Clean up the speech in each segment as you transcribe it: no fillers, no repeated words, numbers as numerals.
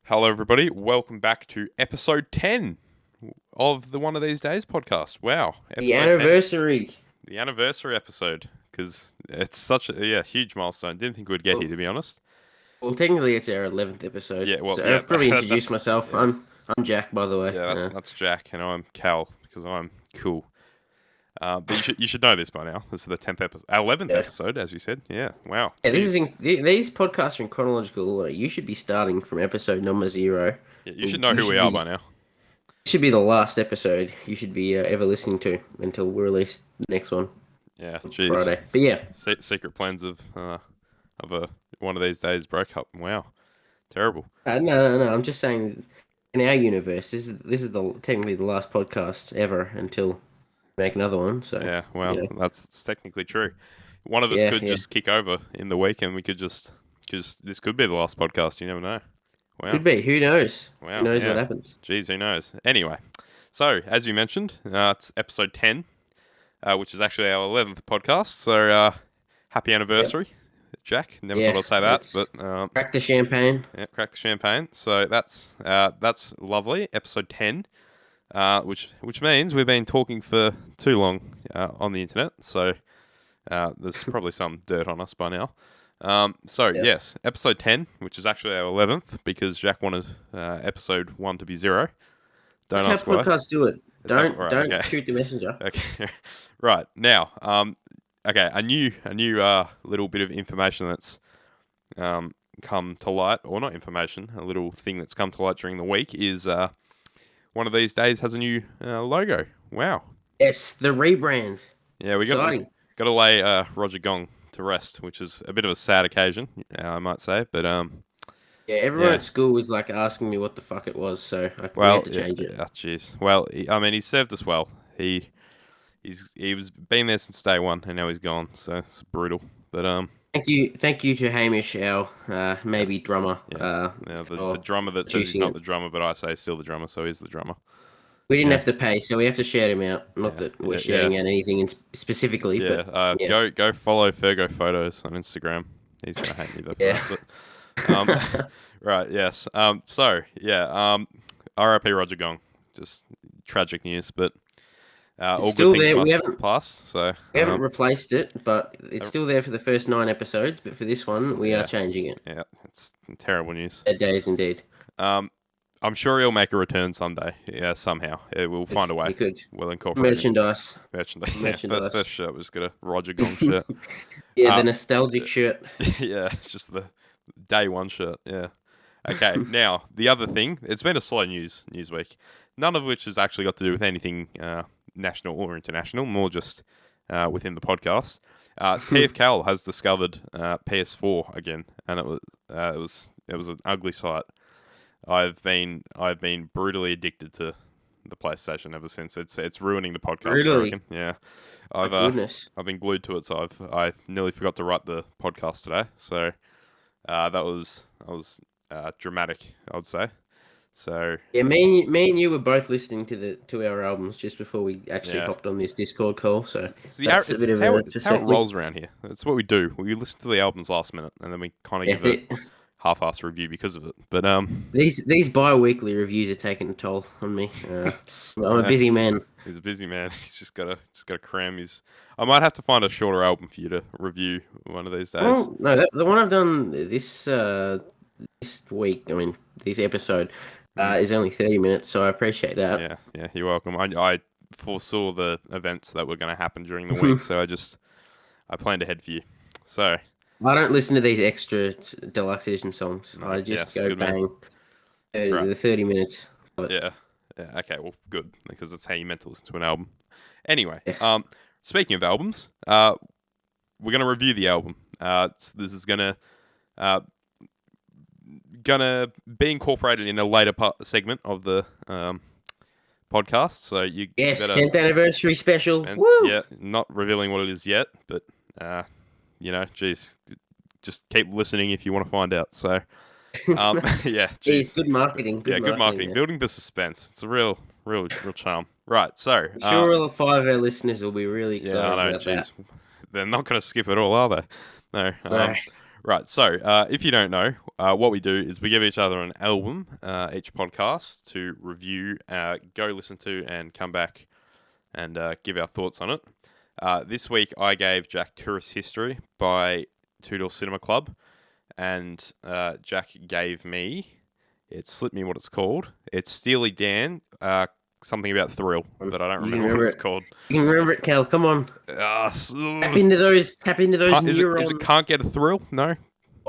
Hello, everybody. Welcome back to episode 10 of the One of These Days podcast. Wow. The Episode 10. anniversary. The anniversary episode, because it's such a huge milestone. Didn't think we'd get here, to be honest. Well, technically, it's our 11th episode. Yeah, well, so yeah, I've probably introduced myself. yeah. I'm Jack, by the way. Yeah, that's Jack, and I'm Cal, because I'm cool. But you should know this by now. This is the 10th episode, 11th episode, as you said. Yeah, wow. Yeah, these podcasts are in chronological order. You should be starting from episode number 0. Yeah, you should know who we are by now. It should be the last episode you should be ever listening to until we release the next one. Yeah, geez. Friday. But yeah. Secret plans of a One of These Days broke up. Wow. Terrible. No. I'm just saying, in our universe, this is technically the last podcast ever until we make another one. So yeah, well, that's technically true. One of us could just kick over in the week, and we could just this could be the last podcast. You never know. Wow. Could be. Who knows? Wow. Who knows what happens? Jeez, who knows? Anyway, so as you mentioned, it's episode 10, which is actually our 11th podcast. So happy anniversary. Jack, never thought I'd say that, but crack the champagne. Yeah, crack the champagne. So that's lovely. Episode 10, which means we've been talking for too long on the internet. So there's probably some dirt on us by now. Yes, episode 10, which is actually our 11th, because Jack wanted episode 1 to be 0. That's how podcasts do it. Don't shoot the messenger. Okay, right now. Okay, a new little bit of information that's come to light, or not information, a little thing that's come to light during the week is One of These Days has a new logo. Wow. Yes, the rebrand. Yeah, we got to lay Roger Gong to rest, which is a bit of a sad occasion, I might say, but yeah, everyone at school was like asking me what the fuck it was, so we had to change it. Jeez. Well, he served us well. He was been there since day one, and now he's gone. So it's brutal. But thank you to Hamish, our maybe drummer. The drummer that says he's not the drummer, but I say he's still the drummer, so he's the drummer. We didn't have to pay, so we have to shout him out. Not that we're shouting out anything specifically. But, go follow Fergo Photos on Instagram. He's gonna hate me though. But, right. Yes. R.I.P. Roger Gong. Just tragic news, but. All still good things there. must pass. So we haven't replaced it, but it's still there for the first 9 episodes. But for this one, we are changing it. Yeah, it's terrible news. Bad days indeed. I'm sure he'll make a return someday. Yeah, somehow we'll find a way. We could. We'll incorporate merchandise. Yeah, first shirt was got a Roger Gong shirt. The nostalgic shirt. Yeah, it's just the day one shirt. Yeah. Okay. Now the other thing, it's been a slow news week. None of which has actually got to do with anything national or international, more just within the podcast. TFCal has discovered PS4 again, and it was an ugly sight. I've been brutally addicted to the PlayStation ever since. It's ruining the podcast. Really? I reckon. Yeah. I've been glued to it, so I nearly forgot to write the podcast today. So that was dramatic, I would say. So yeah, me and you were both listening to our albums just before we actually hopped on this Discord call. So that's how it rolls around here. That's what we do. We listen to the albums last minute, and then we kind of give a half-assed review because of it. But these bi-weekly reviews are taking a toll on me. I'm a busy man. He's a busy man. He's just gotta cram his. I might have to find a shorter album for you to review one of these days. Well, no, the one I've done this week. I mean, this episode. Is only 30 minutes, so I appreciate that. Yeah, you're welcome. I foresaw the events that were going to happen during the week, so I planned ahead for you. So I don't listen to these extra deluxe edition songs. I just go bang the 30 minutes. Yeah. Okay, well, good, because that's how you meant to listen to an album. Anyway, speaking of albums, we're going to review the album. This is going to be incorporated in a later segment of the podcast. So you 10th anniversary special. Woo! Yeah, not revealing what it is yet, but geez, just keep listening if you want to find out. So geez, good marketing. Good marketing. Building the suspense. It's a real charm. Right, so I'm sure all 5 of our listeners will be really excited about that. They're not going to skip it all, are they? No. Right, so if you don't know, what we do is we give each other an album, each podcast, to review, go listen to, and come back and give our thoughts on it. This week I gave Jack Tourist History by Two Door Cinema Club, and Jack gave me, it slipped me what it's called. It's Steely Dan, something about Thrill, but I don't remember what it's called. You can remember it, Cal. Come on. Tap into those neurons. Is it Can't Get a Thrill? No?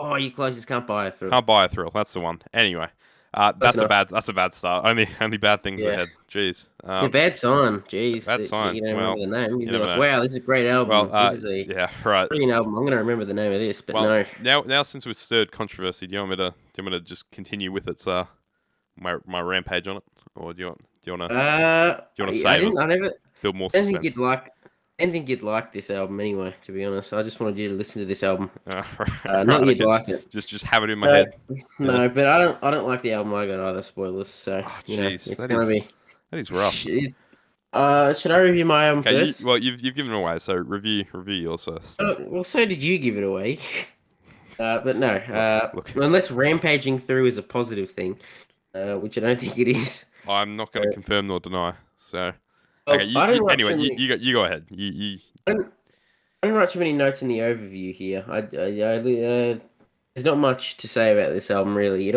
Oh, you closest can't buy a thrill. Can't Buy a Thrill. That's the one. Anyway, that's a bad start. Only bad things ahead. Jeez. It's a bad sign. Jeez. Bad sign. You don't remember the name. You'd be never like, know. wow, this is a great album. This is a right. brilliant album. I'm going to remember the name of this, but no. Now since we've stirred controversy, do you want me to just continue with its my rampage on it, or do you want to save it? Build more suspense. I didn't think you'd like this album anyway, to be honest. I just wanted you to listen to this album. Right, not you'd like it. Just have it in my head. No, but I don't like the album I got either, spoilers. So it's gonna be. That is rough. Should I review my album first? You've given it away, so review yours first. Well, so did you give it away. But no, Look. unless rampaging through is a positive thing, which I don't think it is. I'm not going to confirm nor deny. So, well, okay. You go ahead. I don't write too many notes in the overview here. There's not much to say about this album really.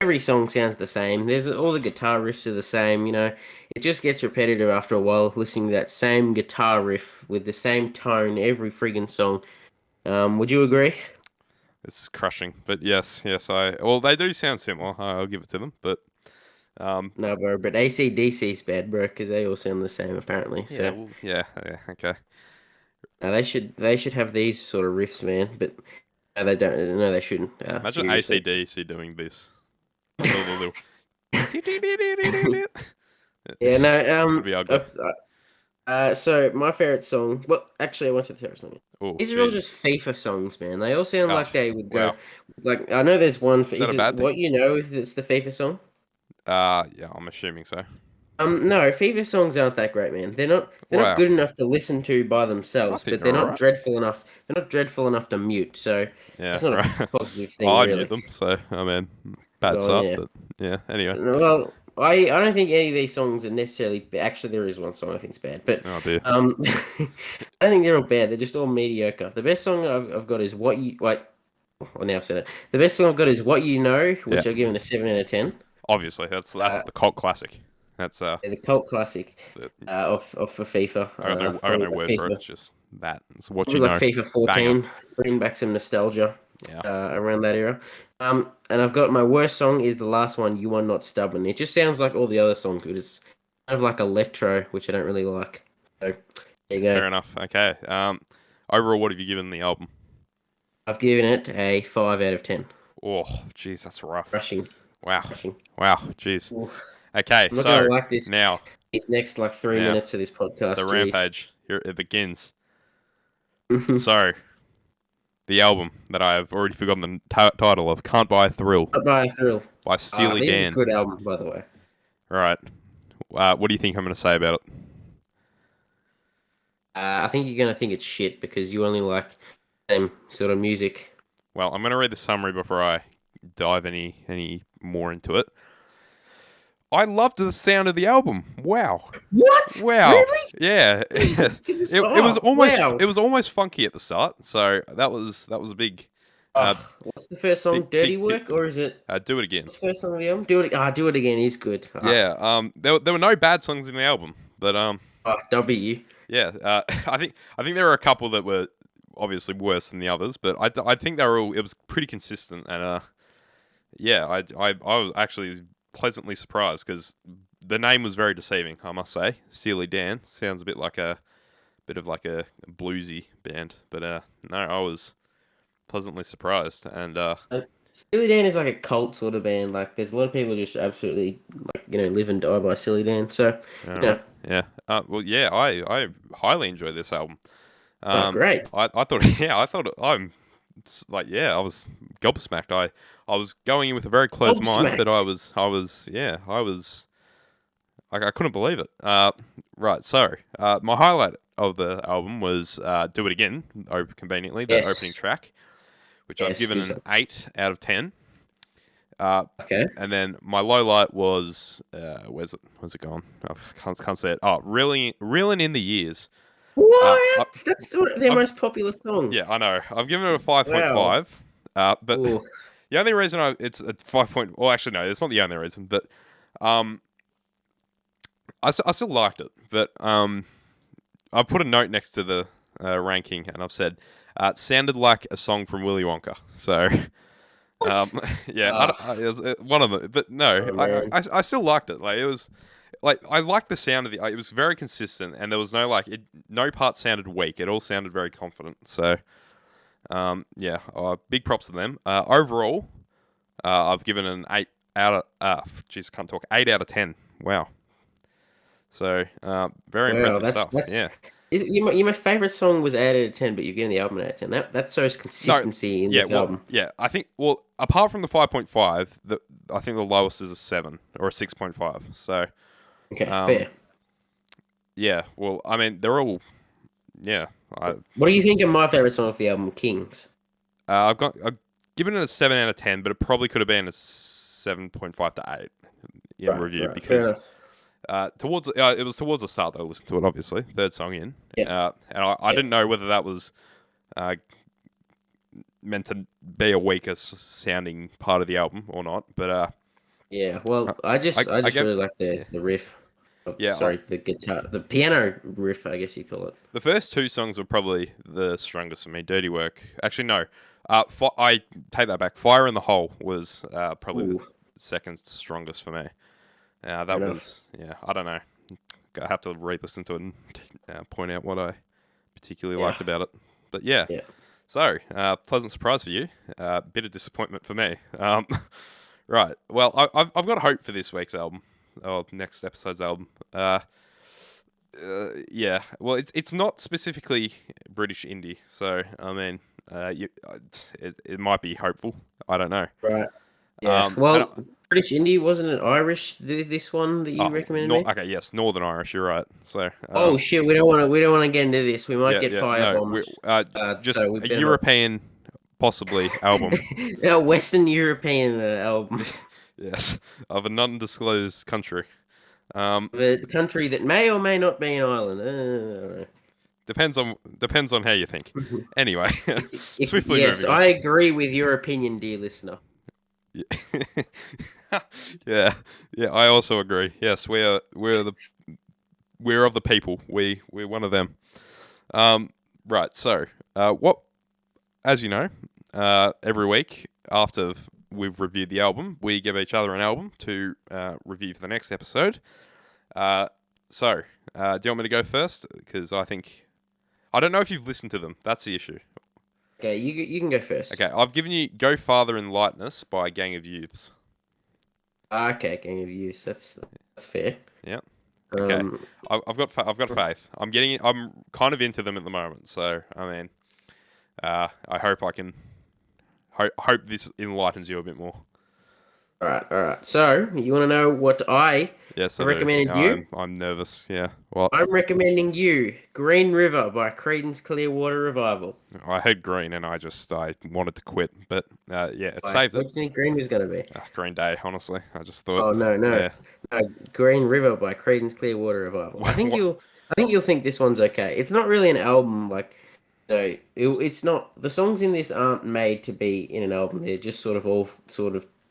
Every song sounds the same. All the guitar riffs are the same. It just gets repetitive after a while listening to that same guitar riff with the same tone every friggin' song. Would you agree? It's crushing, but yes, they do sound similar. I'll give it to them, but no, bro. But AC/DC's bad, bro, because they all sound the same apparently. So okay. They should have these sort of riffs, man. But no, they don't. No, they shouldn't. Imagine seriously. AC/DC doing this. Yeah, no. It'd be ugly. So my favorite song. Well, actually, I went to the favorite song. Oh, These are all just FIFA songs, man. They all sound like they would go. Wow. Like I know there's one. Is that a bad thing? What you know? If it's the FIFA song. Yeah, I'm assuming so. No, FIFA songs aren't that great, man. They're not good enough to listen to by themselves, but they're not dreadful enough. They're not dreadful enough to mute. So it's not a positive thing. I really. mute them, so I mean, bad start. Yeah. But yeah. Anyway. Well, I don't think any of these songs are necessarily. Actually, there is one song I think's bad, but oh dear. I don't think they're all bad. They're just all mediocre. The best song I've got is What You Like. Well, now I've said it. The best song I've got is What You Know, which I've given a 7 out of 10. Obviously, that's the cult classic. That's the cult classic for FIFA. I got no word for it. It's just that. It's what you like know. FIFA 14, bring back some nostalgia. Around that era. And I've got my worst song is the last one, You Are Not Stubborn. It just sounds like all the other songs, but it's kind of like electro, which I don't really like. So there you go. Fair enough. Okay. Overall, what have you given the album? I've given it a 5 out of 10. Oh, jeez, that's rough. Rushing. Wow. Jeez. Okay, I'm not gonna like this. Now these next 3 minutes of this podcast. The rampage. Here it begins. So, the album that I have already forgotten the title of, Can't Buy a Thrill. Can't Buy a Thrill. By Steely Dan. This is a good album, by the way. Right. What do you think I'm going to say about it? I think you're going to think it's shit because you only like the same sort of music. Well, I'm going to read the summary before I dive any more into it. I loved the sound of the album. Wow. What? Wow. Really? Yeah. It was almost funky at the start. So that was a big. What's the first song? Dirty Work, or is it? Do It Again. What's the first song of the album? Do It Again is good. Yeah. There were no bad songs in the album, but W. Yeah. I think there were a couple that were obviously worse than the others, but I think they were all. It was pretty consistent, and yeah. I was actually pleasantly surprised because the name was very deceiving, I must say. Steely Dan sounds a bit like a bluesy band, but no, I was pleasantly surprised. And Steely Dan is like a cult sort of band. Like there's a lot of people just absolutely live and die by Steely Dan. So yeah. Well, yeah, I highly enjoy this album. Great. I thought I was gobsmacked. I was going in with a very closed mind, but I couldn't believe it. Right, so my highlight of the album was "Do It Again," conveniently the opening track, which I've given good an song. 8 out of 10. Okay. And then my low light was where's it gone? I can't say it. Oh, reeling in the years. What? That's their I've, most popular song. yeah, I know. I've given it a 5.5. Wow. But Ooh. the only reason it's a 5 point. Well, actually, no, it's not the only reason. But I still liked it. But I put a note next to the ranking, and I've said it sounded like a song from Willy Wonka. So. What? Yeah, it was one of them, but no, Oh man. I still liked it. Like it was, like I liked the sound of the. It was very consistent, and there was no no part sounded weak. It all sounded very confident. So, yeah, big props to them. Overall, I've given an 8 out of 10. Wow. So, very Wow, impressive that's stuff. that's Yeah. my favorite song was 8 out of 10, but you've given the album an 8 out of 10. That shows No, consistency in yeah, this well, album. yeah. I think, well, apart from the 5.5, I think the lowest is a 7 or a 6.5. So. Okay, Um, fair. Yeah, well, I mean, they're all, yeah. What do you think of my favorite song off the album, Kings? I've given it a 7 out of 10, but it probably could have been a 7.5 to 8 in review Right, fair because enough. it was towards the start that I listened to it, obviously, third song in. Yeah, And I didn't know whether that was meant to be a weaker sounding part of the album or not, but yeah. Well, I just get, really like yeah, the riff. Oh, yeah. sorry, the guitar, the piano riff, I guess you call it. The first two songs were probably the strongest for me. Dirty Work. Actually, no. I take that back. Fire in the Hole was probably the Ooh, second strongest for me. fair That enough. was, yeah, I don't know. I have to re-listen to it and point out what I particularly Yeah, liked about it. But yeah, yeah. so pleasant surprise for you. Bit of disappointment for me. Right. Well, I've got hope for this week's album, or next episode's album. Yeah, well, it's not specifically British indie, so I mean, it might be hopeful. I don't know. Right. Yeah. And Well, British indie wasn't it Irish? This one that you recommended me. okay, yes, Northern Irish. You're right. So, Oh shit, we don't want to get into this. We might get no, firebombed. just So we a better not. European, possibly album. A Western European album. Yes, of an undisclosed country. The country that may or may not be an island. I don't know. Depends on how you think. Anyway, swiftly Yes, moving on. I agree with your opinion, dear listener. Yeah, yeah. I also agree. Yes, we're of the people. We're one of them. Right. So, as you know, every week after we've reviewed the album, we give each other an album to review for the next episode. So, do you want me to go first? Because I don't know if you've listened to them. That's the issue. Okay, you can go first. Okay, I've given you "Go Farther in Lightness" by Gang of Youths. Okay, Gang of Youths. That's fair. Yeah. Okay. Um, I've got faith. I'm kind of into them at the moment. So I mean, I hope I can. Hope this enlightens you a bit more. all right. So you want to know what I Yes, I do. recommended you? I'm nervous. Yeah. What? I'm recommending you Green River by Creighton's Clearwater Revival. I heard Green and I wanted to quit, but yeah, it saved What it. do you think Green was going to be? Green Day, honestly. I just thought. Oh no. Yeah. No, Green River by Creighton's Clearwater Revival. I think What? you'll think this one's okay. It's not really an album like it's not the songs in this aren't made to be in an album. They're just sort of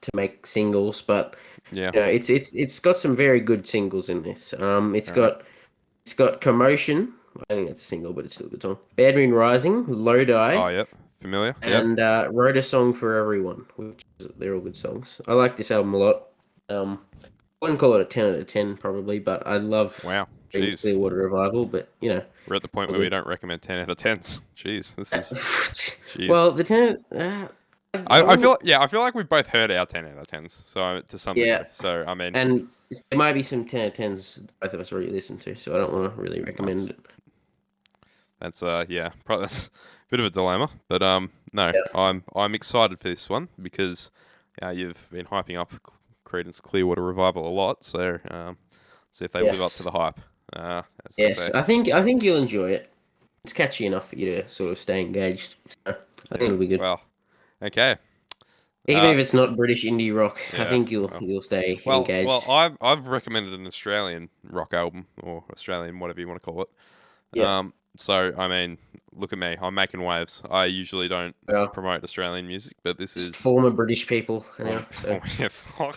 to make singles, but Yeah. it's got some very good singles in this. It's All right. got Commotion. I think that's a single, but it's still a good song. Bad Moon Rising, Low Die, Oh, yep. Familiar. Yep. and Wrote a Song for Everyone, they're all good songs. I like this album a lot. I wouldn't call it a 10 out of 10 probably, but I love Wow. Dreams Jeez. Clearwater Revival. But We're at the point where we don't recommend 10 out of 10s. Jeez. This is. Jeez. well, the 10. I feel like we've both heard our 10 out of 10s. So to some degree. So I mean, and there might be some 10 out of 10s both of us already listened to, so I don't want to really recommend it. that's probably that's a bit of a dilemma. But no, Yeah. I'm excited for this one because you've been hyping up Creighton's Clearwater Revival a lot. So see if they live up to the hype. As they Yes, say. I think you'll enjoy it. It's catchy enough for you to sort of stay engaged. So I think it'll be good. Well, Okay. Even if it's not British indie rock, I Yeah. think you'll Well, you'll stay well, engaged. I've recommended an Australian rock album or Australian whatever you want to call it. Yeah. So I mean, look at me. I'm making waves. I usually don't Well, promote Australian music, but this just is former British people form, now. So form,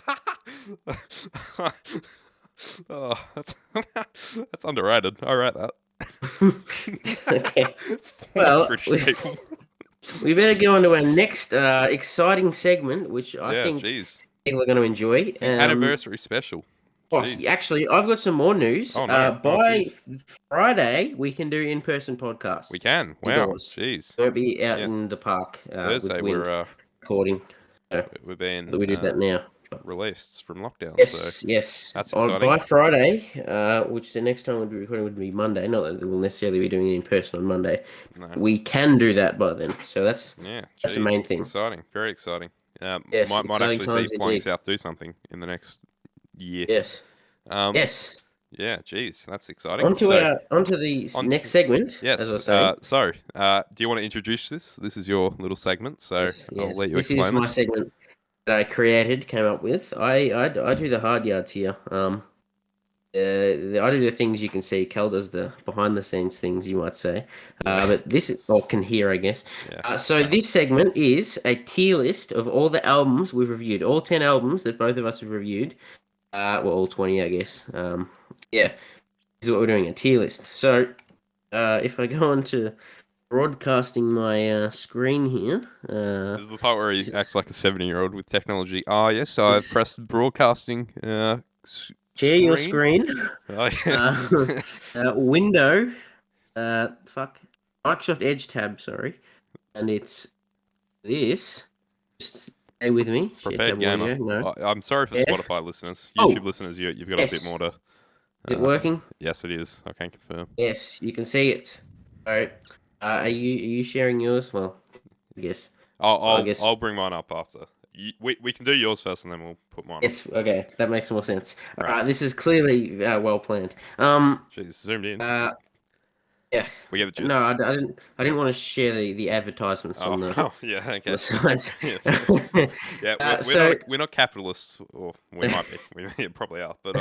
oh, that's underrated. I rate that. okay. Former Well, British people. we better go on to our next exciting segment, which I Yeah, think jeez. people are going to enjoy. It's the anniversary special. Jeez. Actually, I've got some more news. Oh no. Oh By jeez. Friday, we can do in-person We podcasts can. Wow. indoors. Jeez. We won't be out Yeah. in the park with Thursday wind recording. So we're being we do that now. released from lockdown, so Yes, yes. that's On exciting. by Friday, which the next time we'll be recording would be Monday. Not that we'll necessarily be doing it in person on Monday. No. We can do that by then. So that's Yeah. the main Jeez. thing. Exciting. Very exciting. Yes, Might exciting actually see times Flying indeed. South do something in the next year. Yes, Um. yes. Yeah. Jeez. That's exciting. Onto the On. next segment, as I Yes. was saying. Do you want to introduce this? This is your little segment, so Yes, I'll yes. let you This is explain my this. segment that I created, came up with. I do the hard yards here. I do the things you can see. Cal does the behind the scenes things, you might say. Yeah. But this, or can hear, I guess. Yeah. So this segment is a tier list of all the albums we've reviewed, all 10 albums that both of us have reviewed. Well, all 20, I guess. Yeah, this is what we're doing, a tier list. So if I go on to broadcasting my screen here. This is the part where he This acts is, like a 70-year-old with technology. Ah, yes, I've this, pressed broadcasting share your screen. screen. Oh, yeah. Window. Fuck. Microsoft Edge tab, sorry. And it's this. Just stay with me. Share Prepared tab gamer. audio. No. I'm sorry for Yeah. Spotify listeners. Oh, YouTube listeners, you've got a bit yes. more to. Is it working? Yes, it is. I can confirm. Yes, you can see it. All right. Are you sharing yours? Well, I guess. I guess. I'll bring mine up after. We can do yours first, and then we'll put mine up. Yes. Okay, that makes more sense. Right. This is clearly well planned. Jeez, zoomed in. Yeah. We get the gist. No, I didn't. I didn't want to share the advertisements on the. Oh, yeah, okay. The sides. Yeah, yeah, we're not capitalists, or we might be. We probably are, but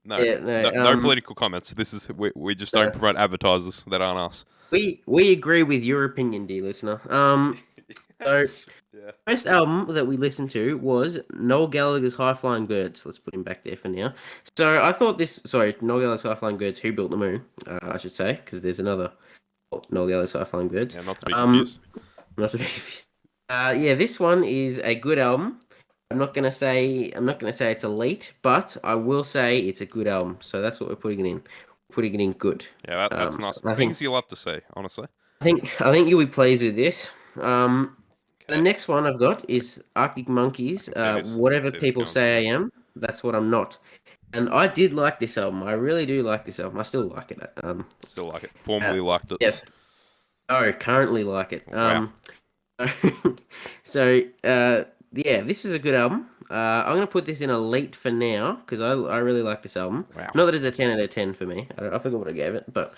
no, Yeah, no political comments. This is we just don't promote advertisers that aren't us. We agree with your opinion, dear listener. So Yeah. first album that we listened to was Noel Gallagher's High Flying Birds. Let's put him back there for now. So I thought Noel Gallagher's High Flying Birds, Who Built the Moon, I should say, because there's another Noel Gallagher's High Flying Birds. Yeah, not to be confused. Not to be confused. Yeah, this one is a good album. I'm not gonna say it's elite, but I will say it's a good album. So that's what we're putting it in. Putting it in good. Yeah, that's nice. I Things think you love to see, honestly. I think you'll be pleased with this. The next one I've got is Arctic Monkeys. Whatever people say I am, that's what I'm not. And I did like this album. I really do like this album. I still like it. Still like it. Formerly liked it. Yes. Oh, currently like it. Wow. So yeah, this is a good album. I'm gonna put this in elite for now because I really like this album. Wow. Not that it's a 10 out of 10 for me. I forgot what I gave it, but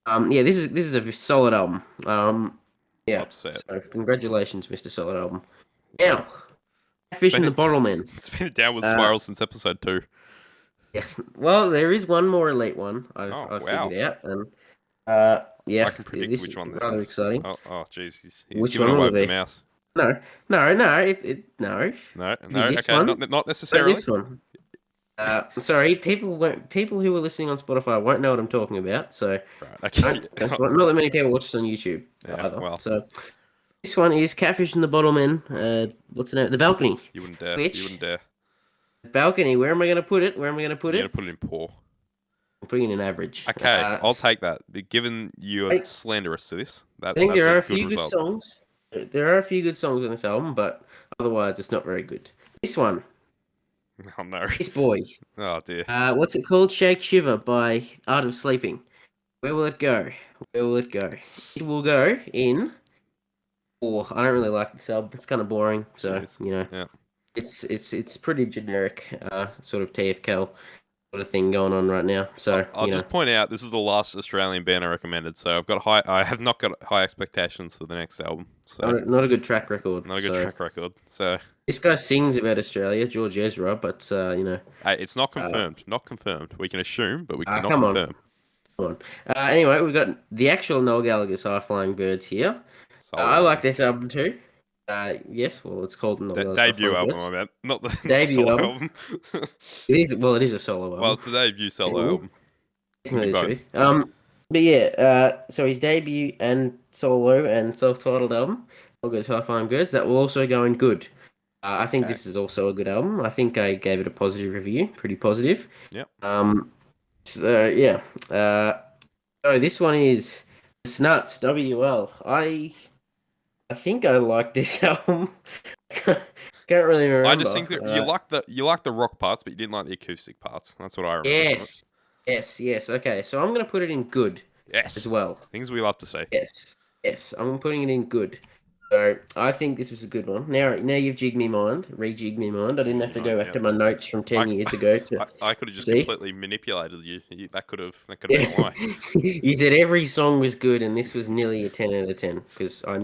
yeah, this is a solid album. Yeah. So congratulations, Mr. Solid Album. Now, Fish and the Bottlemen. It's been a downward spiral since episode 2. Yeah. Well, there is one more elite one I've figured out, and yeah, I can predict which one this rather is. exciting. Oh, jeez, he's Which giving one away will with it the mouse. No. No. No. This Okay, one? not necessarily. This one. Sorry, people who are listening on Spotify won't know what I'm talking about. So, Right, okay. not that many people watch this on YouTube either. Well. So, this one is Catfish and the Bottlemen. What's the name? The Balcony. You wouldn't dare. Which, you wouldn't dare. Balcony. Where am I going to put it? You're going to put it in poor. I'm putting it in average. Okay, I'll take that. But given you are slanderous to this, I think there are a few good good songs. There are a few good songs on this album, but otherwise it's not very good. This one. Oh no. This boy. Oh dear. What's it called? Shake Shiver by Art of Sleeping. Where will it go? Where will it go? It will go in. Oh, I don't really like this album. It's kind of boring. So Yeah. it's pretty generic. Sort of TFL. sort of thing going on right now. So I'll just point out this is the last Australian band I recommended, so I have not got high expectations for the next album. So not a good track record. not a good So track record. So this guy sings about Australia, George Ezra, but it's not confirmed. Not confirmed. We can assume, but we cannot come on, confirm. come on. Anyway, we've got the actual Noel Gallagher's High Flying Birds here. Solid I like album. this album too. Yes, well, it's called Noel Gallagher's High Debut Flying album, Birds. I meant. Not the Debut solo album. album. It is a solo album. Well, it's the debut solo album. Tell you the both. truth. But yeah, so his debut and solo and self-titled album, Noel Gallagher's High Flying Birds, that will also go in good. I think Okay. this is also a good album. I think I gave it a positive review, pretty positive. Yep. So yeah. So this one is Snuts WL. I think I like this album. Can't really remember. I just think that you like the rock parts, but you didn't like the acoustic parts. That's what I remember. Yes. Okay, so I'm gonna put it in good Yes. as well. Things we love to see. Yes. I'm putting it in good. So I think this was a good one. Now you've rejigged me mind. I didn't have to go back to my notes from 10 years ago to I could have just see. completely manipulated you. That could have Yeah. been why. You said every song was good, and this was nearly a 10 out of 10 because I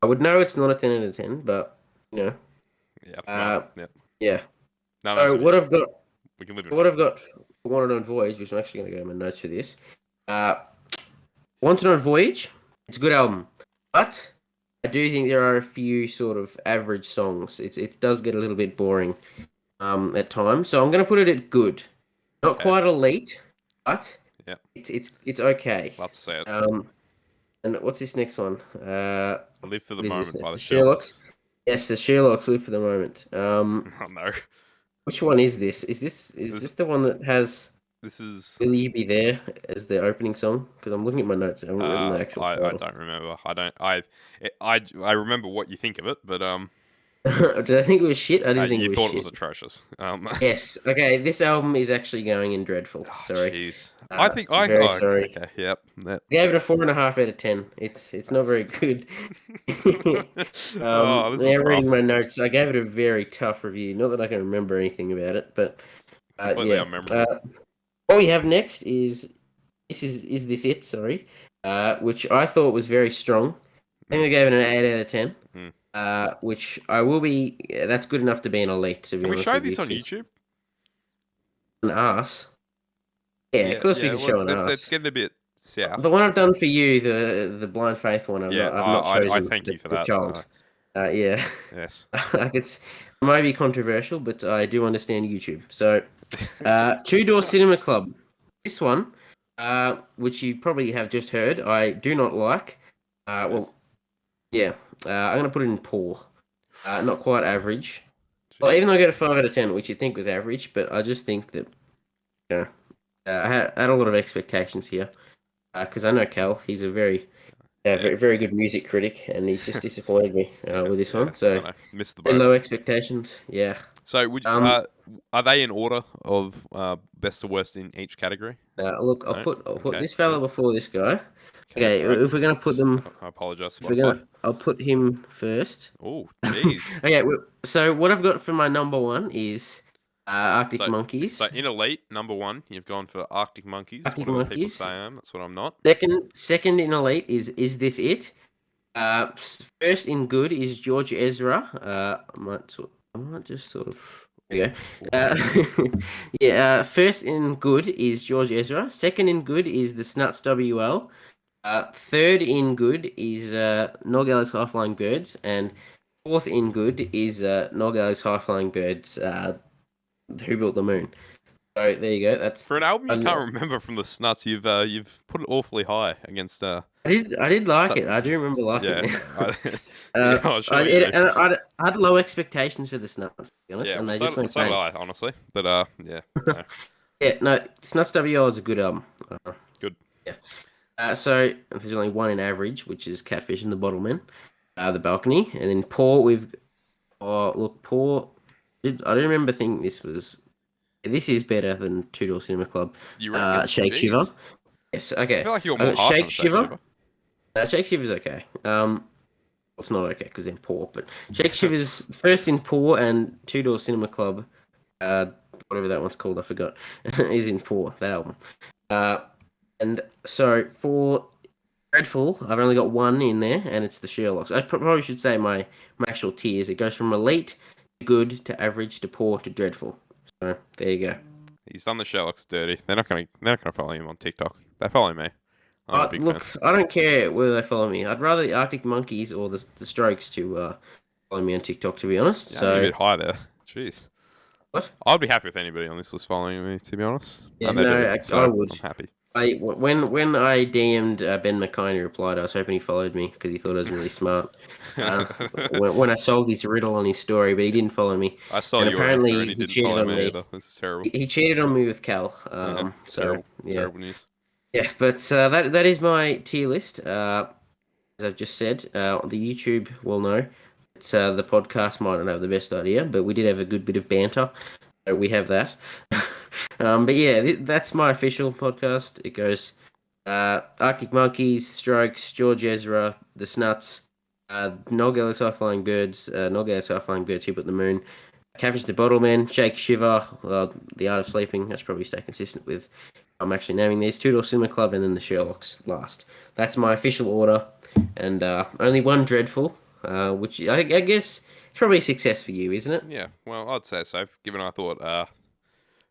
would know it's not a 10 out of 10, but you know. Yeah. Well, Yeah. No, So what I've got, we can live what I've got for Wanted on Voyage, which I'm actually going to go to my notes for this. Wanted on Voyage, it's a good album, but I do think there are a few sort of average songs. It does get a little bit boring at times, so I'm going to put it at good. Not quite elite, but it's okay. Love to see it. And what's this next one? I Live for the Moment by the Sherlocks. Yes, the Sherlocks Live for the Moment. Oh no. Which one is this? Is this the one that has This is Will You Be There as the opening song? Because I'm looking at my notes. I haven't written the actual I don't remember. I remember what you think of it, but Did I think it was shit? I didn't think it you was thought shit. it was atrocious. Yes. Okay, this album is actually going in dreadful. Sorry. Jeez. Very sorry. Okay, yep. I gave it a 4.5 out of 10. It's not very good. This is reading rough. my notes, I gave it a very tough review. Not that I can remember anything about it, but Completely unmemorable. what we have next is this it? Sorry, which I thought was very strong. I think I gave it an 8 out of 10. Which I will be. That's good enough to be an elite. To be Can we honest show with this you, on YouTube? An ass. Yeah, of course we can show an ass. It's getting a bit south. The one I've done for you, the blind faith one, I've not chosen. I thank you for the that. child. Yeah. Yes. It's maybe controversial, but I do understand YouTube. So, Two Door Cinema Club. This one, which you probably have just heard, I do not like. Well, yeah. I'm gonna put it in poor. Not quite average. Well, even though I get a 5 out of 10, which you think was average, but I just think that, you know, I had a lot of expectations here. Because I know Cal, he's a very, very good music critic, and he's just disappointed me with this one. So, missed the very boat. low expectations. Yeah. So, are they in order of best to worst in each category? Look, I'll put this fella before this guy. Okay, right. if we're gonna put them, I apologize. I'll put him first. Oh, jeez. Okay, so what I've got for my number one is Arctic Monkeys. So in elite number one, you've gone for Arctic Monkeys. Arctic Whatever Monkeys. people say I am. That's what I'm not. Second in elite is this it? First in good is George Ezra. I might just sort of. There we go. First in good is George Ezra. Second in good is the Snuts WL. Third in good is Noel Gallagher's High Flying Birds, and fourth in good is Noel Gallagher's High Flying Birds. Who Built the Moon? So there you go. That's for an album you can't remember from the Snuts. You've put it awfully high against. I did like it. I do remember liking it. I had low expectations for the Snuts, to be honest, and they just went so did I, honestly. But yeah. No. Yeah, no, Snuts WL is a good album. Good. Yeah. So there's only one in average, which is Catfish and the Bottlemen, The Balcony, and then Poor. Poor. I don't remember thinking this was. This is better than Two Door Cinema Club. You reckon? Shake Shiver. Yes. Okay. I feel like you're more harsh on Shake Shiver. Shake Shiver's okay. It's not okay because they're poor, but Shake Shiver's first in poor and Two Door Cinema Club. whatever that one's called, I forgot, is in 4, that album. And so for Dreadful, I've only got one in there, and it's the Sherlocks. I probably should say my actual tiers. It goes from elite to good to average to poor to dreadful. So there you go. He's done the Sherlock's dirty. They're not gonna follow him on TikTok. They follow me. I'm a big fan. Look, I don't care whether they follow me. I'd rather the Arctic Monkeys or the Strokes to follow me on TikTok, to be honest. Yeah, So a bit high there. Jeez. what? I'd be happy with anybody on this list following me, to be honest. Yeah, And they no, do, so I would. I'm happy. When I DM'd Ben McKay, he replied. I was hoping he followed me because he thought I was really smart. When I solved his riddle on his story, but he didn't follow me. I saw And your apparently answer and he he didn't cheated follow on me me. either. This is terrible. He cheated on me with Cal. So Terrible. yeah, Terrible news. yeah. But that is my tier list. As I've just said, the YouTube will know. It's the podcast might not have the best idea, but we did have a good bit of banter. So we have that. But yeah, that's my official podcast. It goes Arctic Monkeys, Strokes, George Ezra, The Snuts, Noel Gallagher's High Flying Birds, Noel Gallagher's High Flying Birds, Hip at the Moon, Cabbage the Bottlemen, Shake Shiver, The Art of Sleeping. I should probably stay consistent with I'm actually naming these. Two Door Cinema Club, and then the Sherlocks last. That's my official order, and only one dreadful, which I guess it's probably a success for you, isn't it? Yeah, well, I'd say so. Given I thought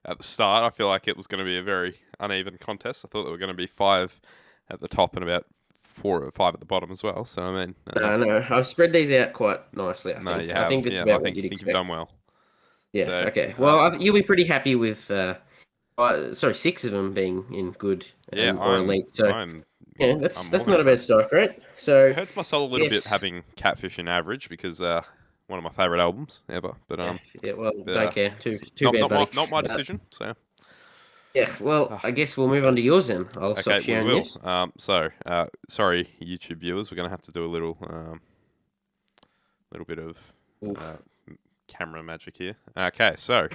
at the start, I feel like it was going to be a very uneven contest. I thought there were going to be 5 at the top and about 4 or 5 at the bottom as well. So, I mean... No, I've spread these out quite nicely, I think. No, you have. I think it's yeah, about I think, what you'd think expect. you've done well. Yeah, So, okay. Well, you'll be pretty happy with, 6 of them being in good or elite. So, yeah, that's not a bad start, right? So, it hurts my soul a little bit having Catfish in average because one of my favourite albums ever. But don't care. Too bad, buddy. Not my decision. So yeah, well, I guess we'll move on to yours then. I'll stop sharing we will. this. Sorry, YouTube viewers, we're gonna have to do a little bit of camera magic here. Okay, so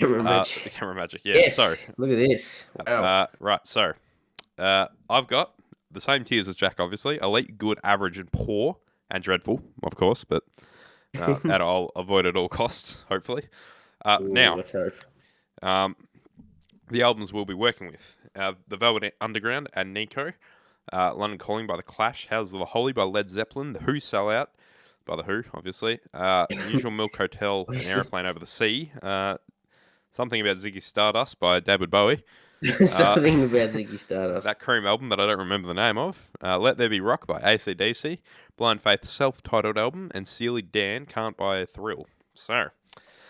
Camera magic. the camera magic. Yeah. Yes. So Look at this. Wow. right. So I've got the same tiers as Jack, obviously: elite, good, average, and poor, and dreadful, of course. But that I'll avoid at all costs, hopefully. Now, let's hope. the albums we'll be working with: The Velvet Underground and Nico, London Calling by The Clash, Houses of the Holy by Led Zeppelin, The Who Sell Out by The Who, obviously, Usual Milk Hotel, An Aeroplane Over the Sea, Something About Ziggy Stardust by David Bowie. Something about Ziggy Stardust. That Cream album that I don't remember the name of. Let There Be Rock by AC/DC, Blind Faith's self-titled album, and Steely Dan Can't Buy a Thrill. So,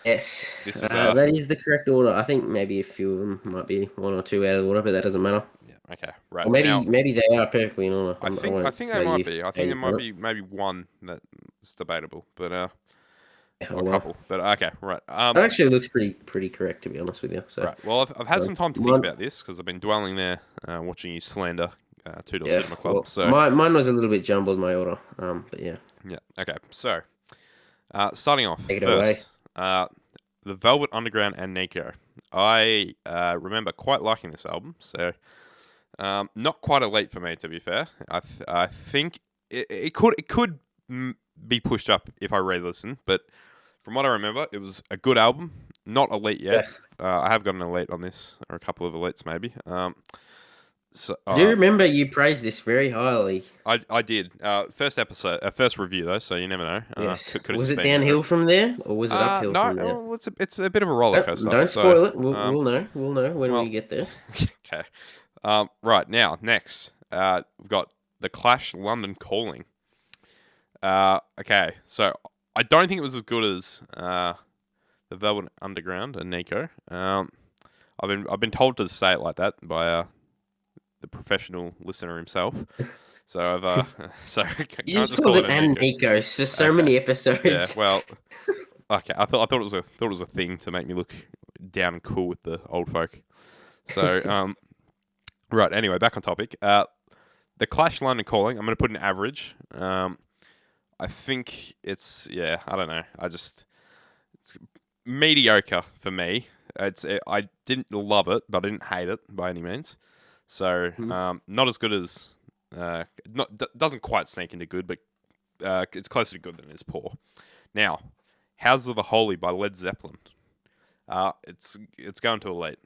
yes, this is, that is the correct order. I think maybe a few of them might be 1 or 2 out of order, but that doesn't matter. yeah, okay, right. Or maybe they are perfectly in order. I think they might be. I think there might be maybe one that's debatable, but a couple. But okay, right. It actually looks pretty correct, to be honest with you. So. Right. Well, I've had some time to think about this because I've been dwelling there, watching you slander Two Door Cinema Club. Well, so mine was a little bit jumbled, my order. But yeah. Yeah. Okay. So, starting off Take it first, The Velvet Underground and Nico. I remember quite liking this album. So, not quite elite for me, to be fair. I think it could be pushed up if I re-listen, but from what I remember, it was a good album. Not elite yet. Yeah. I have got an elite on this, or a couple of elites maybe. So, I do remember you praised this very highly. I did. First episode, first review though, so you never know. Yes. Was it downhill from there, or was it uphill from there? No, it's a bit of a roller coaster. Don't spoil it. We'll know. We'll know when we get there. Okay. Right now, next, we've got The Clash, London Calling. Okay, so I don't think it was as good as The Velvet Underground and Nico. I've been told to say it like that by the professional listener himself. So I've you just called it and Nico's for so many episodes. Yeah, well, okay. I thought it was a thing to make me look down and cool with the old folk. So right. Anyway, back on topic. The Clash, London Calling. I'm going to put an average. I think it's I don't know. It's mediocre for me. I didn't love it, but I didn't hate it by any means. So not as good as doesn't quite sneak into good, but it's closer to good than it is poor. Now, Houses of the Holy by Led Zeppelin. It's going to elite.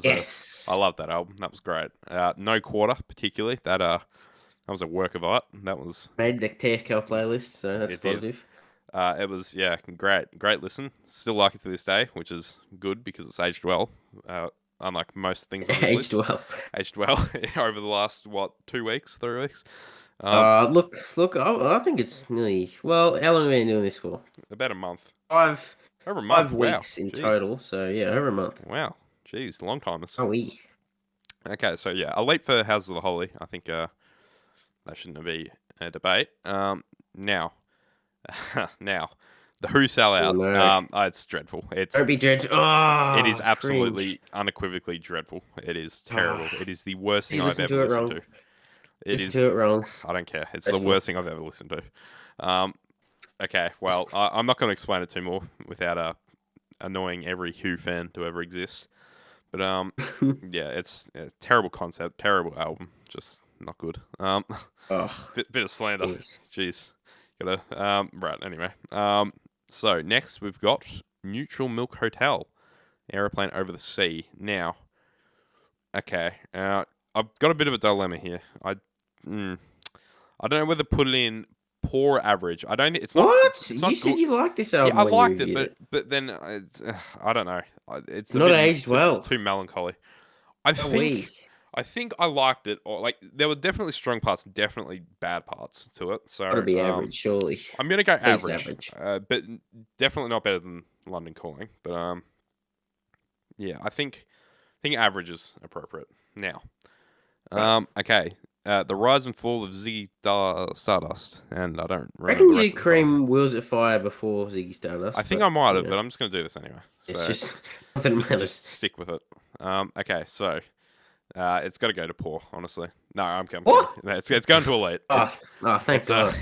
Yes. I love that album. That was great. No Quarter particularly. That was a work of art. That was Made the TFL playlist, so that's it did. positive. It was great listen. Still like it to this day, which is good because it's aged well. Unlike most things on this Aged list, well. aged well over the last 2 weeks, 3 weeks. Look. I think it's nearly. Well, how long have we been doing this for? About a month. Five, Over a month. five Wow. weeks in Jeez. total. So yeah, over a month. Wow. Jeez. Long timers. Oh, we. Okay, so yeah, elite for Houses of the Holy. I think that shouldn't be a debate. Now, now, the Who Oh sellout. no. It's dreadful. Don't be dread. It is Oh, absolutely cringe. unequivocally dreadful. It is terrible. Ah, It is the worst thing you I've listen ever to it listened wrong. to. It Listen is. to it wrong. I don't care. It's That's the worst thing I've ever listened to. Okay, well, I'm not going to explain it too more without annoying every Who fan to ever exist. But yeah, it's a terrible concept, terrible album, just not good. Oh, Bit of slander. jeez. Jeez, gotta right. Anyway, so next we've got Neutral Milk Hotel, Aeroplane Over the Sea. Now, okay, I've got a bit of a dilemma here. I don't know whether to put it in poor or average. I don't think it's not. What? It's You not said good. you liked this Yeah, album I when you liked it, reviewed it. but then I don't know. It's a Not bit aged well. too melancholy. I Oh, we. think I liked it, or like there were definitely strong parts, definitely bad parts to it. Gotta So be average, surely. I'm gonna go At least average, average. but definitely not better than London Calling. But yeah, I think average is appropriate now. Right. Okay. The Rise and Fall of Ziggy Stardust, and I don't remember Reckon the you rest did of the title. Cream Wheels at Fire before Ziggy I Stardust, think I but might you have, know, but I'm just gonna do this anyway. it's So just nothing matters. just stick with it. Okay, so it's got to go to poor, honestly. No, I'm kidding. What? No, it's going to elite. Oh, thank God.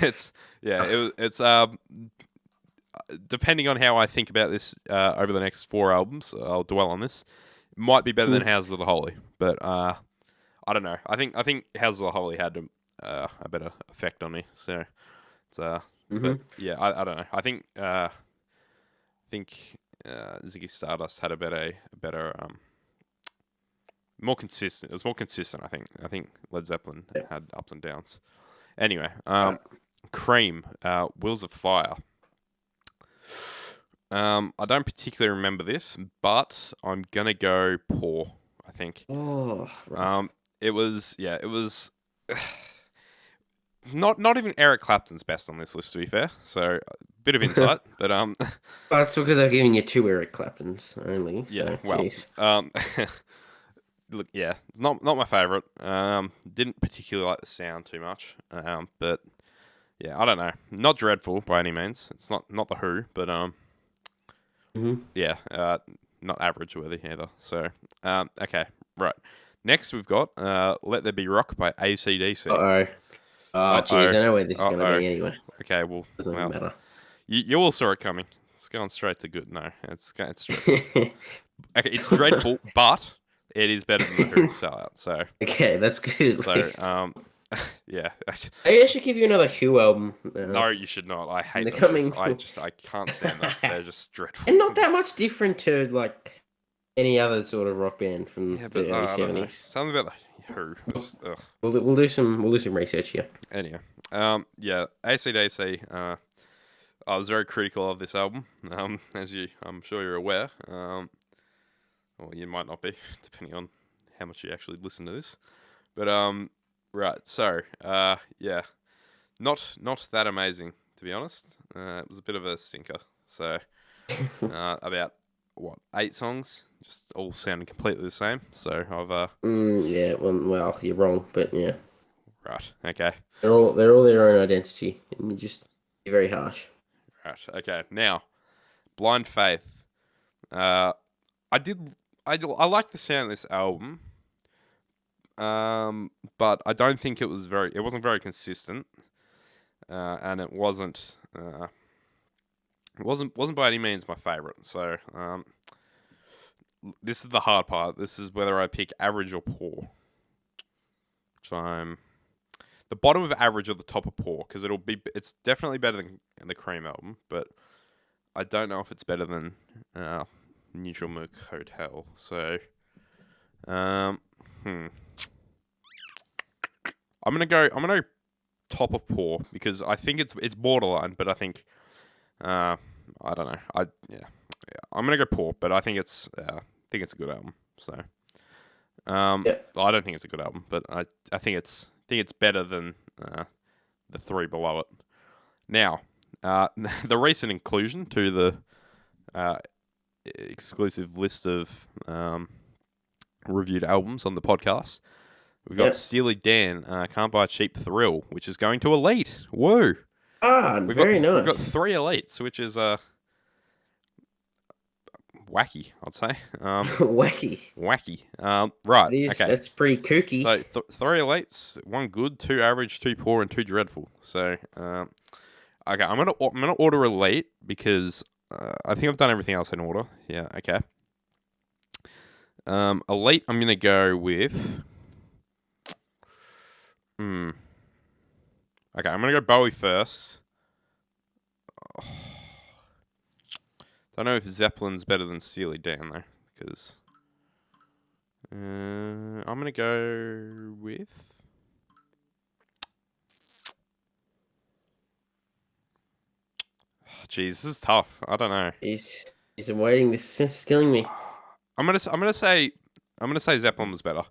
Depending on how I think about this over the next 4 albums, I'll dwell on this. It might be better than Houses of the Holy, but I don't know. I think Houses of the Holy had a better effect on me. So it's but yeah, I don't know. I think Ziggy Stardust had a better more consistent. It was more consistent. I think Led Zeppelin Yeah. had ups and downs. Anyway, Right. Cream, Wheels of Fire. I don't particularly remember this, but I'm gonna go poor. I think. Oh, right. It was not even Eric Clapton's best on this list, to be fair. So a bit of insight, but That's because I've given you 2 Eric Claptons only. So, yeah. Well, jeez. look, yeah, it's not my favorite. Didn't particularly like the sound too much. But yeah, I don't know. Not dreadful by any means. It's not the Who, but yeah, not average worthy either. So okay, right. Next we've got Let There Be Rock by AC/DC. Uh-oh. Oh, jeez. I know where this is going to be anyway. Okay, well, Doesn't even matter. you all saw it coming. It's going straight to good. No, it's dreadful. Okay, it's dreadful, but it is better than the Who sellout. So Okay, that's good at least. yeah. Maybe I should give you another Who album. No, you should not. I hate They're them. coming. I can't stand them. They're just dreadful. And not that much different to like any other sort of rock band from Yeah, the but early I don't know. 70s. Something about the Who. Just, ugh. We'll do some research here. Anyway, yeah, AC/DC. I was very critical of this album, as I'm sure you're aware. Well, you might not be, depending on how much you actually listen to this. But right, so yeah, not that amazing, to be honest. It was a bit of a stinker. So about 8 songs, just all sounding completely the same. So I've Yeah, well, you're wrong, but yeah, right, okay. they're all their own identity, and you just be very harsh. Right. Okay. Now, Blind Faith. I like the sound of this album. But I don't think it wasn't very consistent. And it wasn't by any means my favorite. So, this is the hard part. This is whether I pick average or poor. Which I'm the bottom of average or the top of poor, because it's definitely better than the Cream album, but I don't know if it's better than Neutral Milk Hotel. So, I'm gonna go top of poor because I think it's borderline, but I think I don't know. I'm gonna go poor, but I think it's a good album. So I don't think it's a good album, but I think it's better than the three below it. Now, the recent inclusion to the exclusive list of reviewed albums on the podcast. We've got Steely Dan, Can't Buy a Cheap Thrill, which is going to Elite. Woo! Very nice. We've got 3 Elites, which is wacky, I'd say. Wacky. Right, okay. That's pretty kooky. So 3 Elites, 1 good, 2 average, 2 poor, and 2 dreadful. So, okay, I'm gonna order Elite because I think I've done everything else in order. Yeah, okay. Elite, I'm gonna go with. Okay, I'm gonna go Bowie first. Don't know if Zeppelin's better than Steely Dan though, because I'm gonna go with. Jeez, this is tough. I don't know. He's waiting. This is killing me. I'm gonna say Zeppelin was better,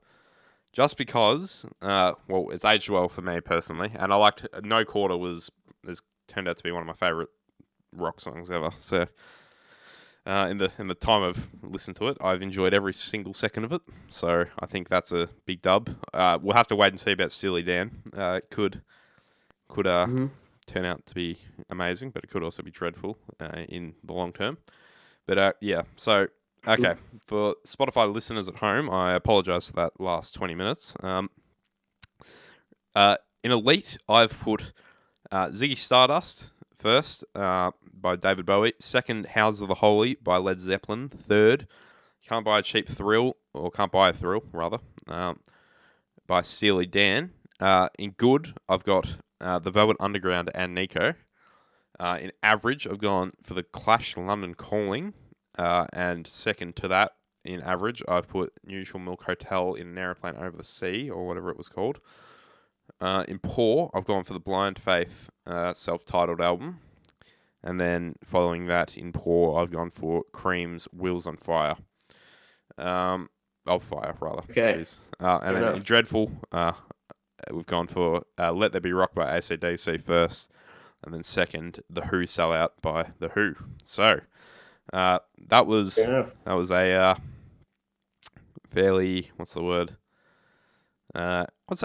just because. Well, it's aged well for me personally, and I liked No Quarter has turned out to be one of my favorite rock songs ever. So, in the time I've listened to it, I've enjoyed every single second of it. So I think that's a big dub. We'll have to wait and see about Steely Dan. It could turn out to be amazing, but it could also be dreadful in the long term. But yeah, so okay, for Spotify listeners at home, I apologise for that last 20 minutes. In Elite, I've put Ziggy Stardust first by David Bowie. Second, Houses of the Holy by Led Zeppelin. Third, Can't Buy a Cheap Thrill, or Can't Buy a Thrill, rather, by Steely Dan. In good, I've got The Velvet Underground and Nico. In average, I've gone for The Clash London Calling. And second to that, in average, I've put Neutral Milk Hotel in an Aeroplane Over the Sea, or whatever it was called. In poor, I've gone for the Blind Faith self-titled album. And then following that, in poor, I've gone for Cream's Wheels on Fire. Of Fire, rather. Okay. Jeez. And then in dreadful, we've gone for Let There Be Rock by AC/DC first. And then second, The Who Sellout by The Who. So, that was a fairly, what's the word?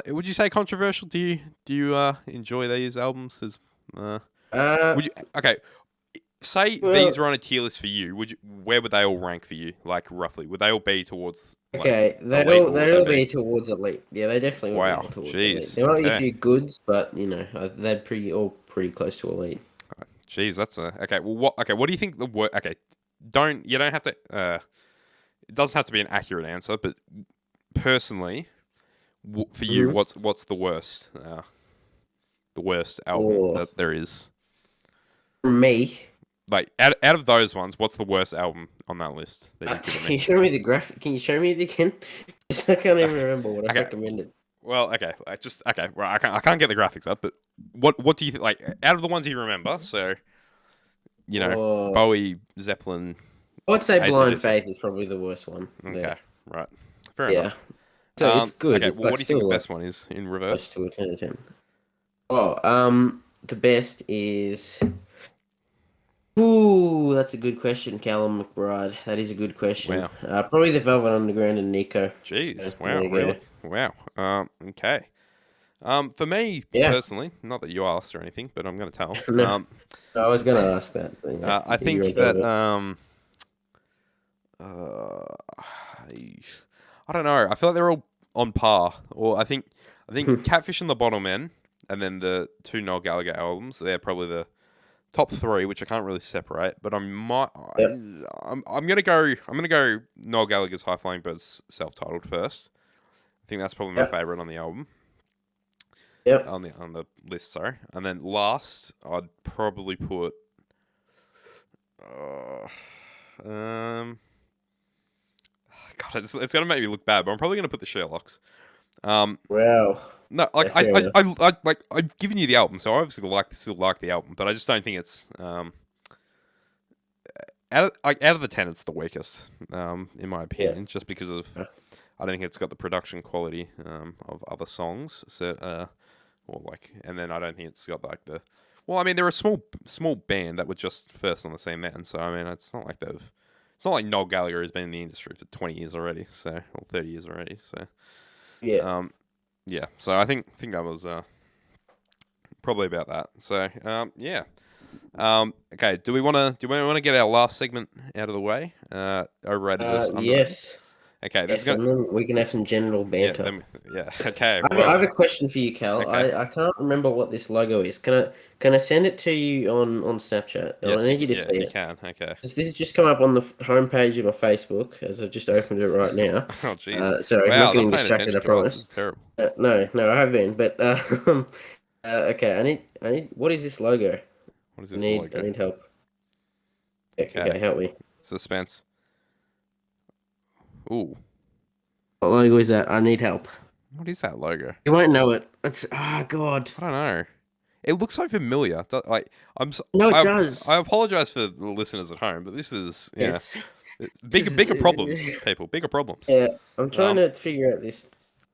Would you say controversial? Do you enjoy these albums? Would you say these are on a tier list for you? Where would they all rank for you? Like roughly, would they all be towards? Okay, they'd all be towards Elite. Yeah, they definitely would be towards Elite. There might be a few goods, but they're pretty close to Elite. Jeez, that's okay. Well, what do you think the word? Okay, you don't have to. It doesn't have to be an accurate answer, but personally, for you, what's the worst? The worst album that there is. For me, like out of those ones, what's the worst album on that list? That can you show me the graphic? Can you show me it again? I can't even remember what I recommended. Well, okay, Well, I can't get the graphics up, but what do you think? Like out of the ones you remember, so Bowie, Zeppelin. I would say Blind Faith is probably the worst one. Okay, right, fair enough. So it's good. Okay, what do you think the best one is in reverse? To a 10 out of 10. Oh, the best is. Ooh, that's a good question, Callum McBride. That is a good question. Wow. Probably the Velvet Underground and Nico. Jeez, so, wow, really? Wow. Okay. For me personally, not that you asked or anything, but I'm going to tell. No, I was going to ask that. I think that I don't know. I feel like they're all on par. Or I think Catfish and the Bottlemen, and then the 2 Noel Gallagher albums. They're probably the top 3, which I can't really separate. But I'm gonna go Noel Gallagher's High Flying Birds self-titled first. I think that's probably my favorite on the album. Yep. On the list, sorry. And then last, I'd probably put God, it's gonna make me look bad, but I'm probably gonna put the Sherlocks. Um, Wow. no, like Yeah, fair enough. like I've given you the album, so I obviously still like the album, but I just don't think it's out of the 10, it's the weakest, in my Yeah. opinion, just because of I don't think it's got the production quality of other songs. So or like, and then I don't think it's got like the. Well, I mean, they're a small band that were just first on the scene then, so I mean, it's not like they've. It's not like Noel Gallagher has been in the industry for 20 years already, so or 30 years already. So, Yeah. yeah. So I think that was probably about that. So, yeah. Okay. Do we want to get our last segment out of the way? Overrated versus underrated. Yes. Okay. This is Yes, gonna. and then we can have some general Yeah. banter. Yeah. Okay. I Well. have a question for you, Cal. Okay. I can't remember what this logo is. Can I send it to you on Snapchat? I Yes. need you to see You it. can. Okay. This has just come up on the homepage of my Facebook as I just opened it right now. Oh, jeez. Sorry, I'm not Wow. Not getting paying distracted. I attention to us. This promise. is terrible. No, I have been. But okay, I need. What is this logo? What is I this need logo? help. Okay, Okay. help me. Suspense. Ooh. What logo is that? I need help. What is that logo? You won't know it. It's God. I don't know. It looks so familiar. Like No, it I does. apologize for the listeners at home, but this is Yes. bigger problems, people. Bigger problems. Yeah, I'm trying Um, to figure out this.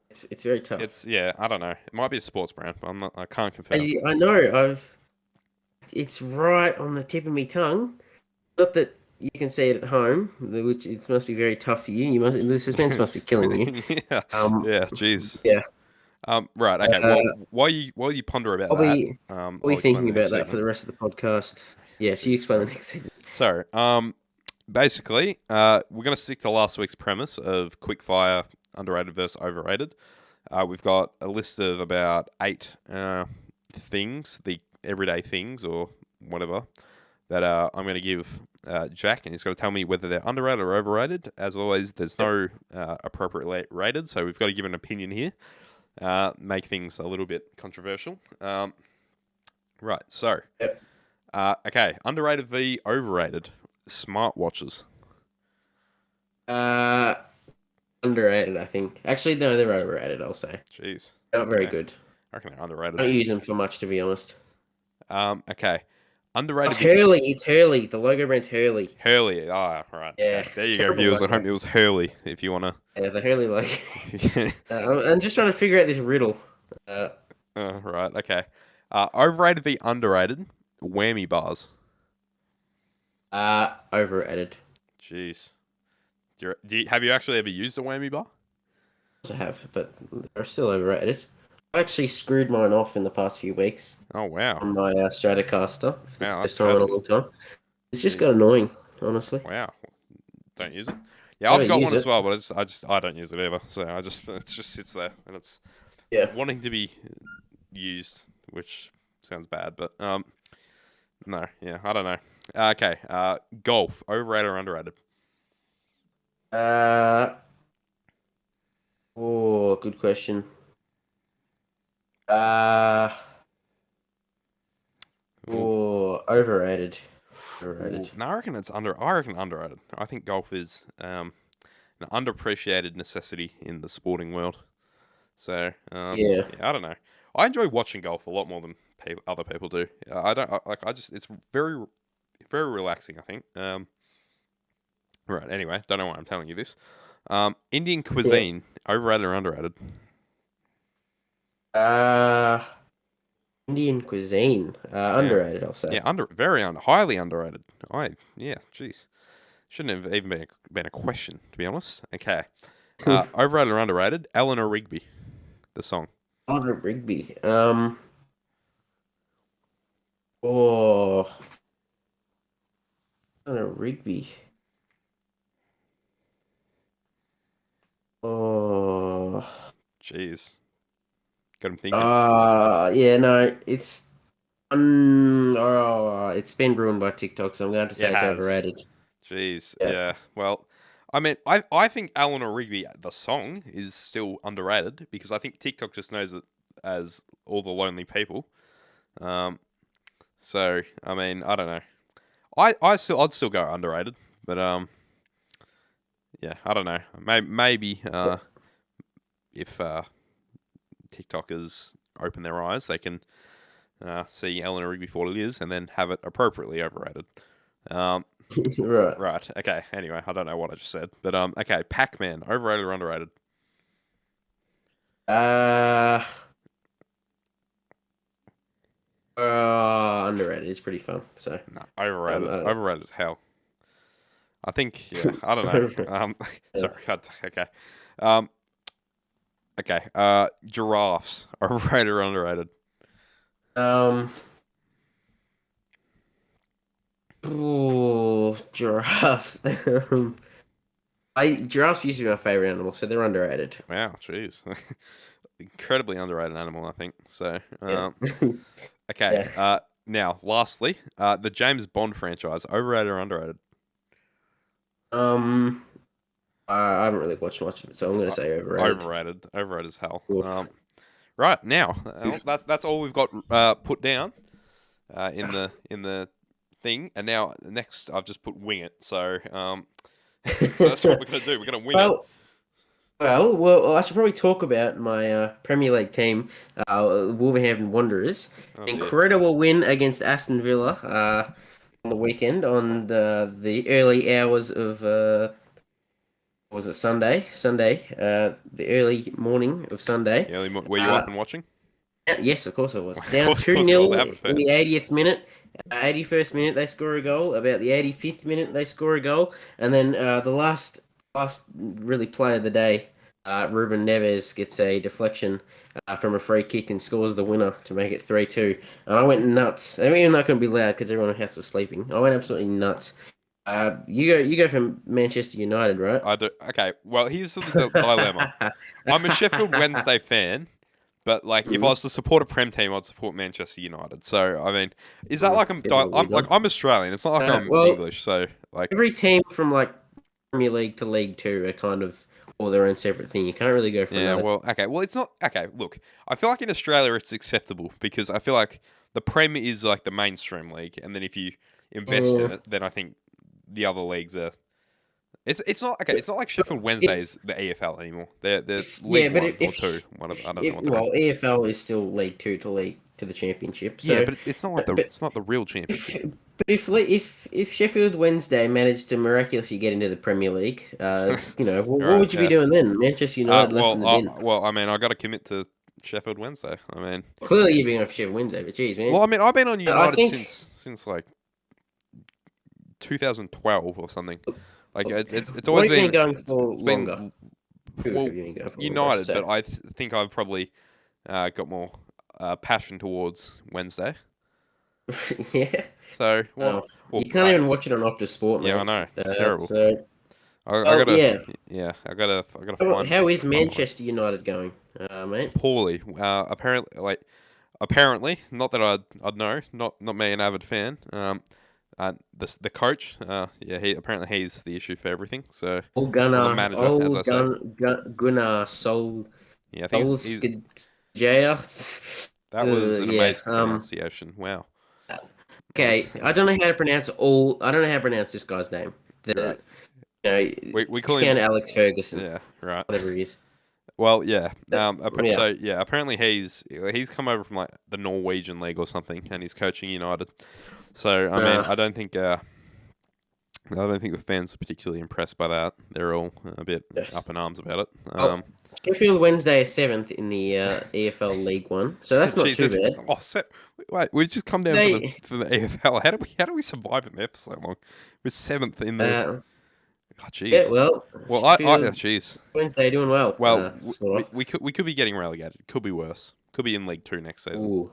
It's very tough. it's I don't know. It might be a sports brand, but I'm not. I can't confirm. I know. It's right on the tip of my tongue. Not that you can see it at home, which it must be very tough for you. The suspense must be killing you. Yeah. Um, Yeah. Jeez. yeah. Right. Okay. Uh, Well, while you ponder about I'll that, be I'll be I'll explain thinking the next about that for segment. the rest of the podcast. Yes, you explain the next segment. So, basically, we're going to stick to last week's premise of quickfire underrated versus overrated. We've got a list of about 8 things, the everyday things or whatever, that I'm going to give Jack, and he's got to tell me whether they're underrated or overrated. As always, there's no appropriately rated, so we've got to give an opinion here, make things a little bit controversial. Right, so, Yep. okay, underrated v overrated. Smartwatches. Underrated, I think. Actually, no, they're overrated. I'll say Jeez. not very Okay. good. I reckon they're I underrated. don't use them for much, to be honest. Okay. Underrated. It's Hurley. It's Hurley. The logo brand's Hurley. Hurley. Ah, right. Yeah, Okay. There you go, terrible viewers. I logo. hope it was Hurley, if you want Yeah, the Hurley logo. to. I'm just trying to figure out this riddle. Right. Okay. Overrated v underrated. Whammy bars. Overrated. Jeez. Have you actually ever used a whammy bar? I have, but they're still overrated. I actually screwed mine off in the past few weeks Oh, wow. on my Stratocaster for the Wow, first that's time in a tragic. long time. It's just Jeez. got annoying, honestly. Wow. Don't use it. Yeah, I I've don't got use one as it. well, but I don't use it ever. So it just sits there and it's Yeah. wanting to be used, which sounds bad, but no, yeah, I don't know. Okay, golf, overrated or underrated? Good question. Overrated. Overrated. No, I reckon I reckon underrated. I think golf is an underappreciated necessity in the sporting world. So Yeah. I don't know. I enjoy watching golf a lot more than other people do. I don't it's very very relaxing. I think. Right. Anyway, don't know why I'm telling you this. Indian cuisine, overrated or underrated? Indian cuisine. Underrated, I'll say. Yeah, highly underrated. Jeez, shouldn't have even been a question, to be honest. Okay, overrated or underrated? Eleanor Rigby, the song. Roger Rigby. Oh, Rigby. Oh. Jeez, got him thinking. Yeah, no, it's it's been ruined by TikTok, so I'm going to say It it's has. overrated. Jeez, Yeah. yeah. Well, I mean, I think Eleanor Rigby, the song, is still underrated because I think TikTok just knows it as All the Lonely People. So I mean, I don't know. I'd still go underrated, but yeah, I don't know. Maybe if TikTokers open their eyes, they can see Eleanor Rigby for what it is, and then have it appropriately overrated. Right. Right. Okay. Anyway, I don't know what I just said, but okay. Pac-Man, overrated or underrated? Uh, Underrated. It's pretty fun. So, No, I overrated. don't Overrated as hell. I think. Yeah. I don't know. know. Sorry. Okay. Um. Okay. Giraffes, overrated or underrated? Um, Giraffes. Giraffes used to be my favorite animal, so they're underrated. Wow. Jeez. Incredibly underrated animal, I think. So. Yeah. Okay. Yeah. Now, lastly, the James Bond franchise, overrated or underrated? Um, I haven't really watched much of it, so I'm It's going to say overrated. overrated. Overrated as hell. Oof. Right now, that's all we've got put down in the thing, and now next I've just put wing it. So so that's what we're gonna do. We're gonna wing it. Well, well, I should probably talk about my Premier League team, Wolverhampton Wanderers. Oh dear. Incredible win against Aston Villa on the weekend on the early hours of was it Sunday? The early morning of Sunday. Yeah, were you up and watching? Yes, of course I was. Of Down course, 2 I was 0 avid in fan. the 80th minute. 81st minute they score a goal. About the 85th minute they score a goal, and then the last really play of the day, Ruben Neves gets a deflection from a free kick and scores the winner to make it 3-2. And I went nuts. I mean, even though I couldn't be loud because everyone in the house was sleeping, I went absolutely nuts. You go from Manchester United, right? I do. Okay. Well, here's the dilemma. I'm a Sheffield Wednesday fan, but like if I was to support a Prem team, I'd support Manchester United. So I mean, is that like I'm Australian? It's not like I'm Well, English. So like, every team from like Premier League to League Two are kind of all their own separate thing. You can't really go for yeah. another. Well, okay. Well, it's not okay. Look, I feel like in Australia it's acceptable because I feel like the Prem is like the mainstream league, and then if you invest in Uh, it, then I think the other leagues are. It's not okay. It's not like Sheffield it, Wednesday is the EFL anymore. They're yeah, League but One or if, Two. One of, I don't know if what they're in. well, EFL is still League Two to the Championship. Yeah, So, but it's not like but it's not the real if championship. if Sheffield Wednesday managed to miraculously get into the Premier League, All what right, would you be yeah. doing then? Manchester United left in the bin. Well, I mean, I got to commit to Sheffield Wednesday. I mean, Clearly, you're being off Sheffield Wednesday, but geez, man, well, I mean, I've been on I United think. since like 2012 or something. Like it's What always have you been been going for it's longer? been Who well have you been going for longer? United, So, but I think I've probably got more passion towards Wednesday. yeah. So You can't even watch it on Optus Sport, yeah, I mate. know it's terrible. So, I well, gotta yeah. I gotta find How is find one. Manchester United going, mate? Poorly. Apparently, not that I'd know, not me, an avid fan. The coach, yeah, he's the issue for everything. So, or the manager, as I say. Gunnar Sol Yeah, I think he's Solskjaer. that was an Yeah. amazing pronunciation. Wow. That was, Okay. I don't know how to pronounce this guy's name. right. The We call him. Discount Alex Ferguson, Yeah. Right. whatever he is. Well, yeah. Yeah. So yeah, apparently he's come over from like the Norwegian league or something, and he's coaching United. So I mean, I don't think the fans are particularly impressed by that. They're all a bit Yes. up in arms about it. Sheffield Wednesday is seventh in the EFL League One, so that's not too Jesus. bad. Oh, wait, we've just come down They, for the AFL. How do we survive in there for so long? We're seventh in the. Oh, yeah, jeez. well, Well, I Sheffield jeez. Wednesday doing well. Well, Sort of. we could be getting relegated. Could be worse. Could be in League Two next season. Ooh,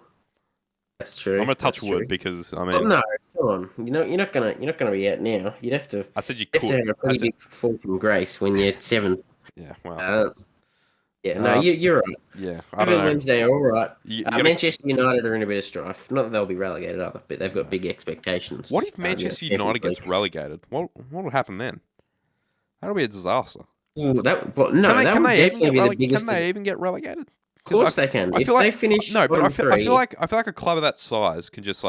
that's true. I'm gonna touch That's wood true. because I Oh, mean, no, come on. You're not gonna be out now. You'd have to I said you have to could. have a pretty big fall from grace when you're seventh. Yeah. Well. Yeah, no, you're right. Yeah. I Sheffield don't know. Wednesday are all right. You gotta, Manchester United are in a bit of strife. Not that they'll be relegated either, but they've got big expectations. what if Manchester United gets relegated? What will happen then? That'll be a disaster. Ooh, that would definitely be the biggest. Can they even get relegated? Of course they can. If they finish no, but on I three, feel like a club of that size can just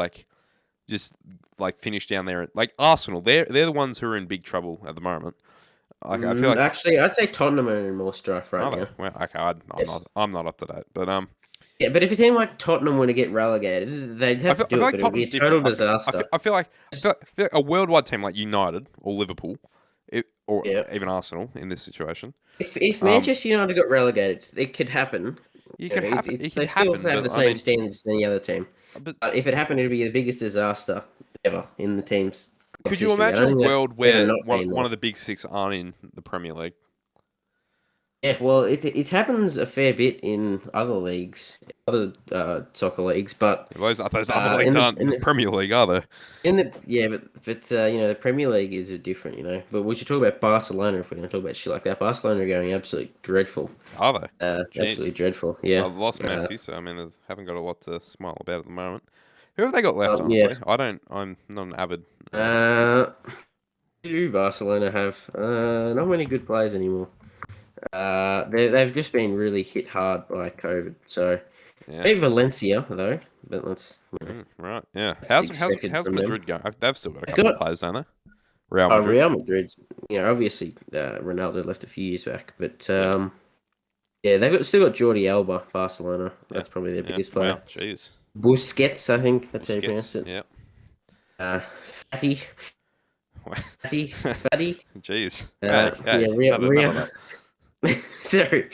finish down there. Like Arsenal, they're the ones who are in big trouble at the moment. I feel like Actually, I'd say Tottenham are in more strife right are they? now. Well, okay, Yes. I'm not up to date, but Yeah, but if a team like Tottenham were to get relegated, they'd have to I do feel it, like but it would be a Tottenham's total different. disaster. I feel like a worldwide team like United or Liverpool, or Yeah. even Arsenal in this situation, If um, Manchester United got relegated, it could happen. it You could know, happen. it's It could they still happen, have but the I same mean, standards as any other team. but But if it happened, it'd be the biggest disaster ever in the team's club's could you history. I imagine don't a think they've world ever where not been one there. of the big six aren't in the Premier League? Yeah, well, it happens a fair bit in other leagues, other soccer leagues, but Those other leagues in the aren't in the Premier League, are they? yeah, but you know the Premier League is different, you know. But we should talk about Barcelona if we're going to talk about shit like that. Barcelona are going absolutely dreadful, Are they? absolutely Jeez. dreadful. Yeah, I've lost Messi, so I mean, haven't got a lot to smile about at the moment. Who have they got left? yeah. Honestly, I don't. I'm not an avid. Who do Barcelona have? Not many good players anymore. They've just been really hit hard by COVID. So Yeah. maybe Valencia though, but Right. Yeah. that's expected How's from them. Madrid going? They've still got a They've couple of got players, don't they? Real Madrid. Real Madrid. You know, obviously Ronaldo left a few years back, but Yeah. yeah, they've still got Jordi Alba, Barcelona. Yeah. That's probably their Yeah. biggest player. Wow. Jeez. Busquets, I think that's how you pronounce Busquets. it. Yeah. Fatty, Fatty. Jeez. Yeah, None of that. Sorry,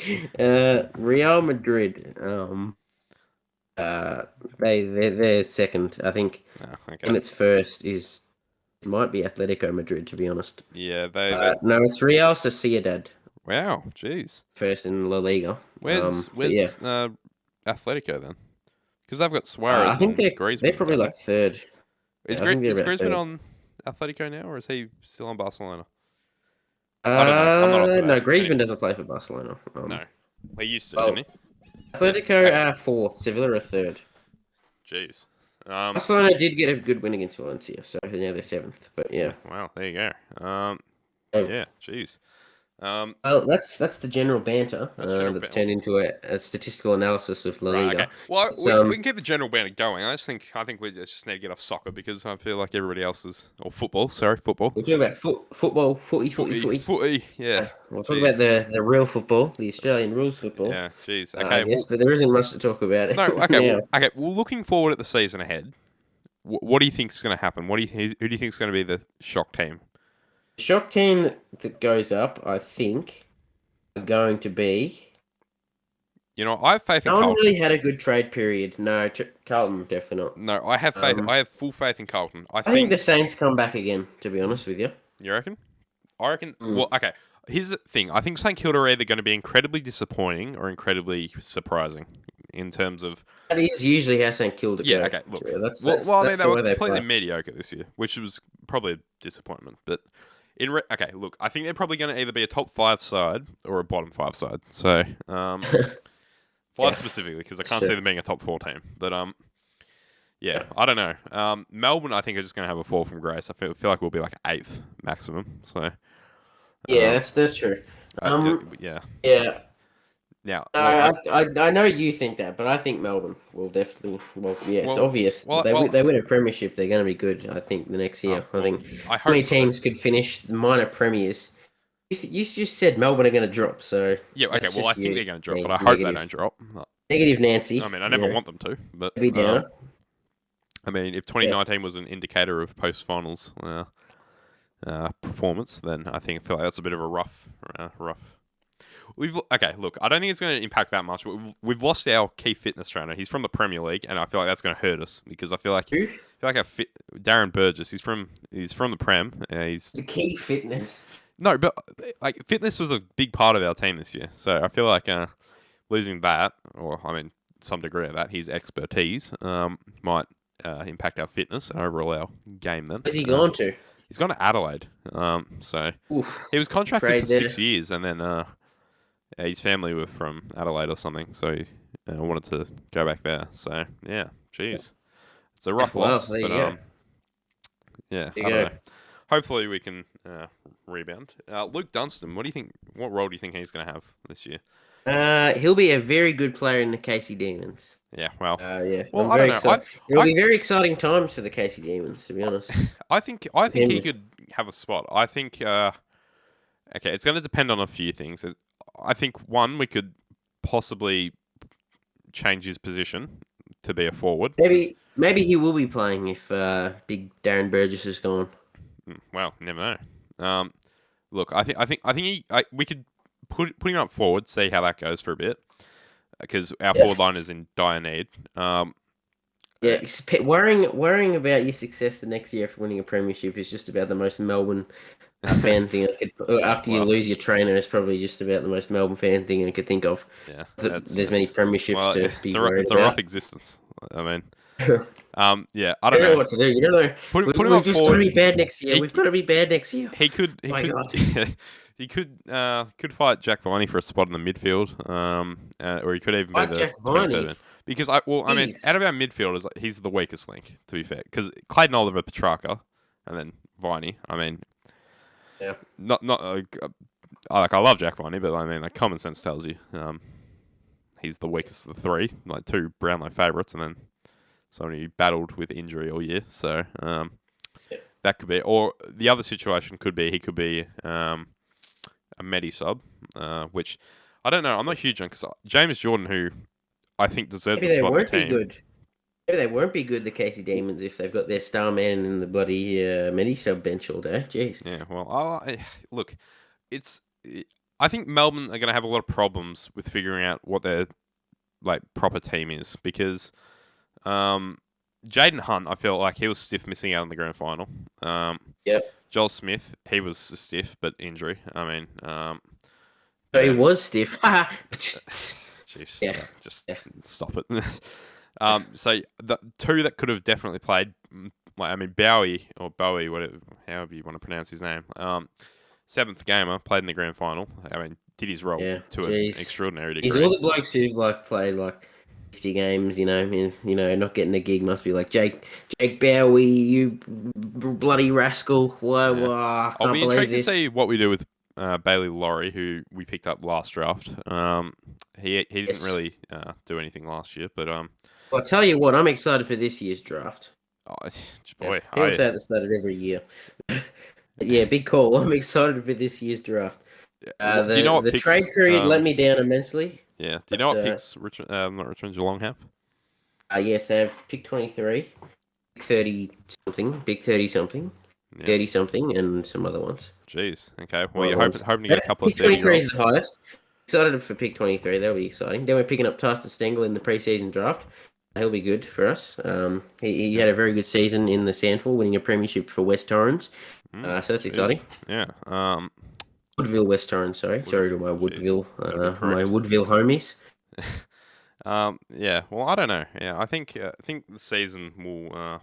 Real Madrid. They're second. I think Oh, in okay. its first is it might be Atletico Madrid to be honest. Yeah. No, it's Real Sociedad Wow. Jeez. first in La Liga. Where's But yeah, Atletico then? Because they've got I Suarez think and they're Griezmann, probably don't like third. they? Yeah, I think they're Is about Griezmann third. on Atletico now, or is he still on Barcelona? I don't know. I'm not up to No, date. Griezmann Anyway, doesn't play for Barcelona. no. He used to, Well, didn't he? Atletico Okay. are fourth, Sevilla are third. Jeez. Barcelona did get a good win against Valencia, so now they're seventh. But yeah. Wow. There you go. Oh, Yeah. Jeez. Um. well, that's the general banter That's general. that's turned into a statistical analysis of La Right. Okay. Liga. Well, It's, we can keep the general banner going. I think we just need to get off soccer because I feel like everybody else is or football. Sorry, football. we'll talk about football, footy. Yeah. We'll talk about Jeez. the real football, the Australian rules football. Yeah. Jeez. I Okay. guess, Well. but there isn't much to talk about No. Okay. now. Okay. Well, looking forward at the season ahead, what do you think is going to happen? Who do you think is going to be the shock team? The shock team that goes up, I think, are going to be. You know, I have faith in No one Carlton. really had a good trade period. No, Carlton definitely not. No, I have faith. Um, I have full faith in Carlton. I I think think. the Saints come back again. To be honest with you. You reckon? I reckon. Mm. Well, okay. Here's the thing. I think St Kilda are either going to be incredibly disappointing or incredibly surprising in terms of. That is usually how St Kilda go. Yeah. Okay. Look. That's I mean, that's they the were way they completely play. mediocre this year, which was probably a disappointment. But okay. Look, I think they're probably going to either be a top 5 side or a bottom 5 side. So, 5 Yeah. specifically because I can't Sure. see them being a top 4 team. But yeah, Yeah. I don't know. Melbourne, I think, are just going to have a fall from grace. I feel like we'll be like 8th maximum. So Yeah, that's true. yeah. Yeah. Now, I know you think that, but I think Melbourne will definitely. Well, yeah, it's Well, obvious. well, they well- they win a premiership, they're going to be good. I think the next year. I think I how many hope so. teams could finish minor premiers? You just said Melbourne are going to drop, so Yeah, okay. that's Well, I just think you they're going to drop, being but I hope they negative. don't drop. Negative Nancy. I mean, I never want them to, but Debbie Downer. I mean, if 2019 was an indicator of post-finals performance, then I feel like that's a bit of a rough. Okay, look, I don't think it's going to impact that much. But we've lost our key fitness trainer. He's from the Premier League, and I feel like that's going to hurt us because I feel like Who? Darren Burgess. He's from the Prem. He's The key fitness. no, but like fitness was a big part of our team this year. So I feel like losing that, or I mean, some degree of that, his expertise might impact our fitness and overall our game. Then Where's he gone to? he's gone to Adelaide. So Oof. he was contracted Trade for there. 6 years, and then his family were from Adelaide or something, so he wanted to go back there. So yeah, jeez, it's a rough Well, loss, there you but go. yeah, There I you don't go. know. Hopefully we can rebound. Luke Dunstan, what do you think? What role do you think he's going to have this year? He'll be a very good player in the Casey Demons. Yeah, well, Yeah. Well, I'm I very don't know. excited. It'll be very exciting times for the Casey Demons, to be honest. I think he Him. could have a spot. I think Okay, it's going to depend on a few things. I think one, we could possibly change his position to be a forward. Maybe he will be playing if big Darren Burgess is gone. Well, never know. Look, we could put him up forward, see how that goes for a bit, because our forward line is in dire need. Yeah, worrying about your success the next year for winning a premiership is just about the most Melbourne fan thing I could. After you lose your trainer, it's probably just about the most Melbourne fan thing I could think of. Yeah, there's many premierships to be worried it's about. a rough existence. I mean, yeah, I don't know what to do. You don't know. Put him up just forward. Got to be bad next year. We've got to be bad next year. He could. He could fight Jack Viney for a spot in the midfield. Or he could even be the Jack Viney. Because I mean, out of our midfielders, he's the weakest link, to be fair. Because Clayton Oliver, Petrarca, and then Viney. I mean, yeah, not I love Jack Viney, but I mean, like common sense tells you, he's the weakest of the three. Like two Brownlow favourites, and then somebody who battled with injury all year. So that could be, or the other situation could be he could be a Medi sub, which I don't know. I'm not huge on because James Jordan, who I think deserved the spot in the team. Maybe they won't be good, the Casey Demons, if they've got their star man in the bloody Medi sub bench all day. Jeez. Yeah. Well, look, I think Melbourne are going to have a lot of problems with figuring out what their like proper team is because Jaden Hunt, I feel like he was stiff missing out in the grand final. Yep. Joel Smith, he was stiff but injury. I mean, so he was stiff. Jeez, just stop it. So the two that could have definitely played, like I mean Bowie or Bowie, whatever, however you want to pronounce his name. Seventh gamer played in the grand final. I mean, did his role to an extraordinary degree. He's all the blokes who've like played like 50 games, not getting a gig must be like Jake Bowie, you bloody rascal. Whoa, I'll be intrigued to see what we do with Bailey Laurie, who we picked up last draft. He didn't really do anything last year, but I'll tell you what, I'm excited for this year's draft. Oh boy, people say at the start of every year. Yeah, big call. I'm excited for this year's draft. Do you know what the picks, trade period let me down immensely. Yeah. Do you know what picks Richmond Geelong have? Yes, they have pick 23, big 30 something, 30 something, and some other ones. Jeez. Okay. Well, you're hoping to get a couple of 30 pick 23 is the highest. Excited for pick 23. That'll be exciting. Then we're picking up Tyson Stengel in the preseason draft. He'll be good for us. He had a very good season in the Sandful, winning a premiership for West Torrens. So that's exciting. Yeah. Woodville, West Torrens. Sorry to my Woodville, my Woodville homies. Yeah. Well, I don't know. Yeah, I think the season will.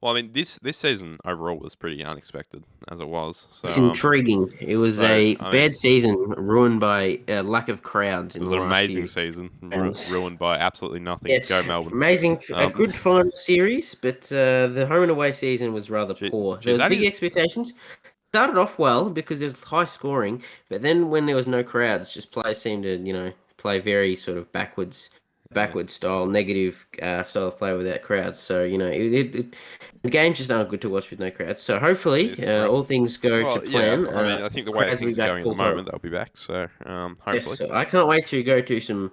Well, I mean, this season overall was pretty unexpected, as it was. So, it's intriguing. It was a bad season ruined by lack of crowds. It was an amazing season ruined by absolutely nothing. Yes, go Melbourne. Amazing. A good final series, but the home and away season was rather poor. There was big expectations. Started off well because there's high scoring, but then when there was no crowds, just players seemed to, play very sort of backwards style, negative style of play without crowds. So, the games just aren't good to watch with no crowds. So hopefully all things go to plan. Yeah. I mean, I think the way things are going at the moment, they'll be back. So hopefully. Yes, so I can't wait to go to some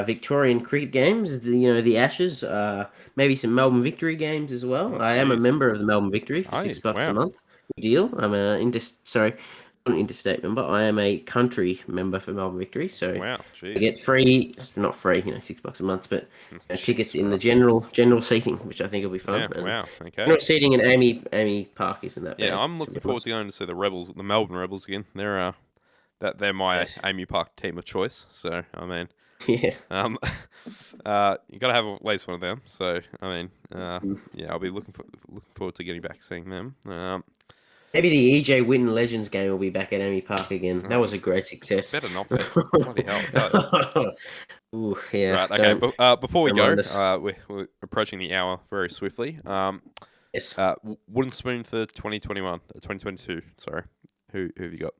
Victorian cricket games, the Ashes, maybe some Melbourne Victory games as well. I am a member of the Melbourne Victory for $6 a month. Good deal. I'm not an interstate member. I am a country member for Melbourne Victory, so I get free, not free, $6 a month, but tickets in the general seating, which I think will be fun. Yeah, okay. General seating in Amy Park isn't that bad. Yeah, I'm looking forward to going to see the Rebels, the Melbourne Rebels again. They're my Amy Park team of choice. So I mean, you got to have at least one of them. So I mean, I'll be looking forward to getting back seeing them. Maybe the E.J. Whitten Legends game will be back at Amy Park again. That was a great success. Better not be. Bloody hell. Ooh, yeah. Right, okay. Before we go, we're approaching the hour very swiftly. Yes. Wooden Spoon for 2022. Sorry. Who have you got?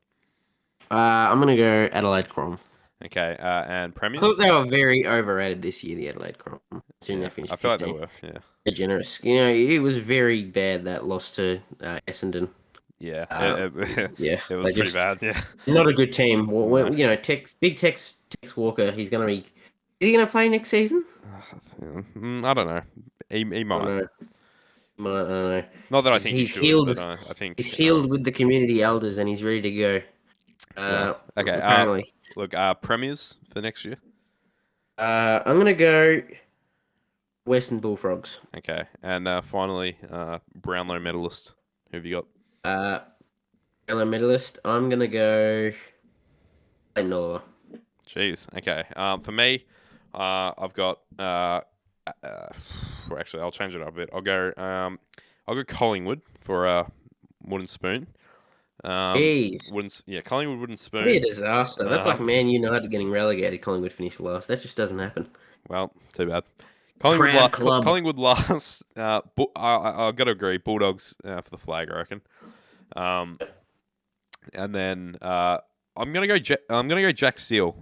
I'm going to go Adelaide Crom. Okay, and Premiers? I thought they were very overrated this year, the Adelaide Crom. I feel like they were, yeah. They're generous. It was very bad, that loss to Essendon. Yeah, Yeah, it was they pretty just bad. Yeah. not a good team. No. You know, Tex Walker. He's gonna be. Is he gonna play next season? I don't know. He I don't might. know. I don't know. Not that I think he He's should, healed. but I think. He's healed with the community elders, and he's ready to go. Well, okay. Apparently. Look, premiers for next year. I'm gonna go Western Bullfrogs. Okay, and finally, Brownlow medalist. Who have you got? Fellow medalist. I'm gonna go Noel. Jeez. Okay. For me, I've got. Well, actually, I'll change it up a bit. I'll go Collingwood for Wooden Spoon. Jeez. Collingwood Wooden That'd be a Spoon. disaster. That's like Man United getting relegated. Collingwood finished last. That just doesn't happen. Well, too bad. Proud club. Collingwood last. I got to agree. Bulldogs for the flag, I reckon. And then I'm gonna go. I'm gonna go Jack Steele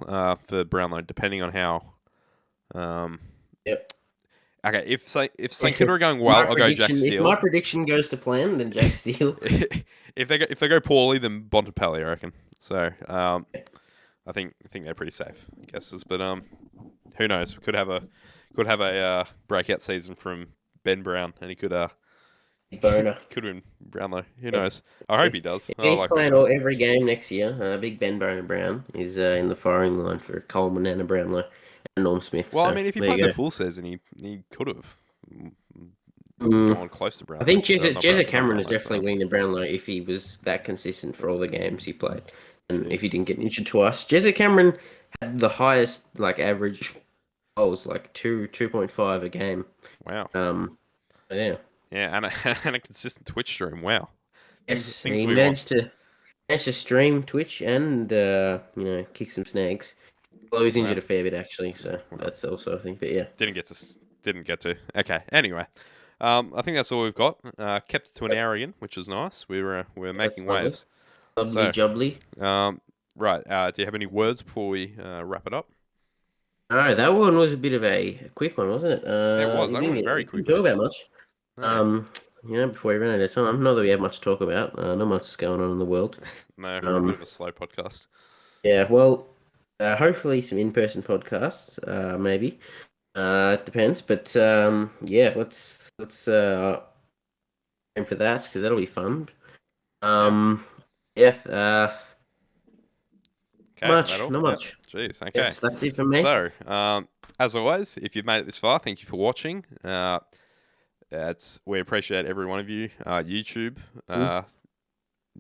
for Brownlow, depending on how. Yep. Okay, if St Kilda are going well, I'll go Jack Steele. If my prediction goes to plan, then Jack Steele. if they go poorly, then Bontempelli, I reckon. So I think they're pretty safe guesses, but who knows? We could have a breakout season from Ben Brown, and he could Boner. could win Brownlow. Who knows? I hope he does. If he's playing every game next year, big Ben Brown is in the firing line for Coleman and a Brownlow and Norm Smith. Well, so, I mean, if he there played you the go. full season, he could have gone close to Brownlow. I think Not Jezza Cameron is Brownlow, definitely winning the Brownlow if he was that consistent for all the games he played, and Jeez. if he didn't get injured twice. Jezza Cameron had the highest average goals, 2.5 a game. Wow. Yeah. Yeah, and a consistent Twitch stream. Wow. Yes, Things he we managed to stream Twitch and kick some snags. Well, he was injured a fair bit actually, so that's also a thing. But yeah, Didn't get to. Okay. Anyway, I think that's all we've got. Kept it to an hour again, which is nice. We're making waves. Lovely jubbly. Right. Do you have any words before we wrap it up? No, that one was a bit of a quick one, wasn't it? It was. That was very quick. quick. Talk about much. No. Before we run out of time, not that we have much to talk about. Not much is going on in the world. No, we're a bit of a slow podcast. Yeah, well, hopefully some in-person podcasts, maybe. It depends, but yeah, let's aim for that because that'll be fun. Yeah. Okay, not much. Jeez. Okay. Yes, that's it for me. So, as always, if you've made it this far, thank you for watching. We appreciate every one of you. YouTube.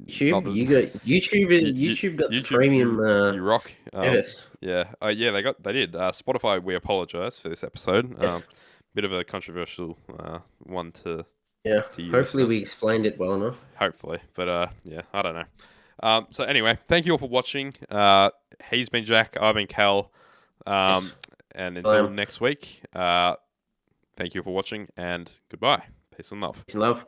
YouTube, you got YouTube. YouTube got the premium. You rock. Yes. Yeah. They did. Spotify. We apologize for this episode. Yes. Bit of a controversial one to. Yeah. To use, hopefully we explained it well enough. Hopefully, but yeah, I don't know. So anyway, thank you all for watching. He's been Jack. I've been Cal. Yes. And until next week. Thank you for watching and goodbye. Peace and love. Peace and love.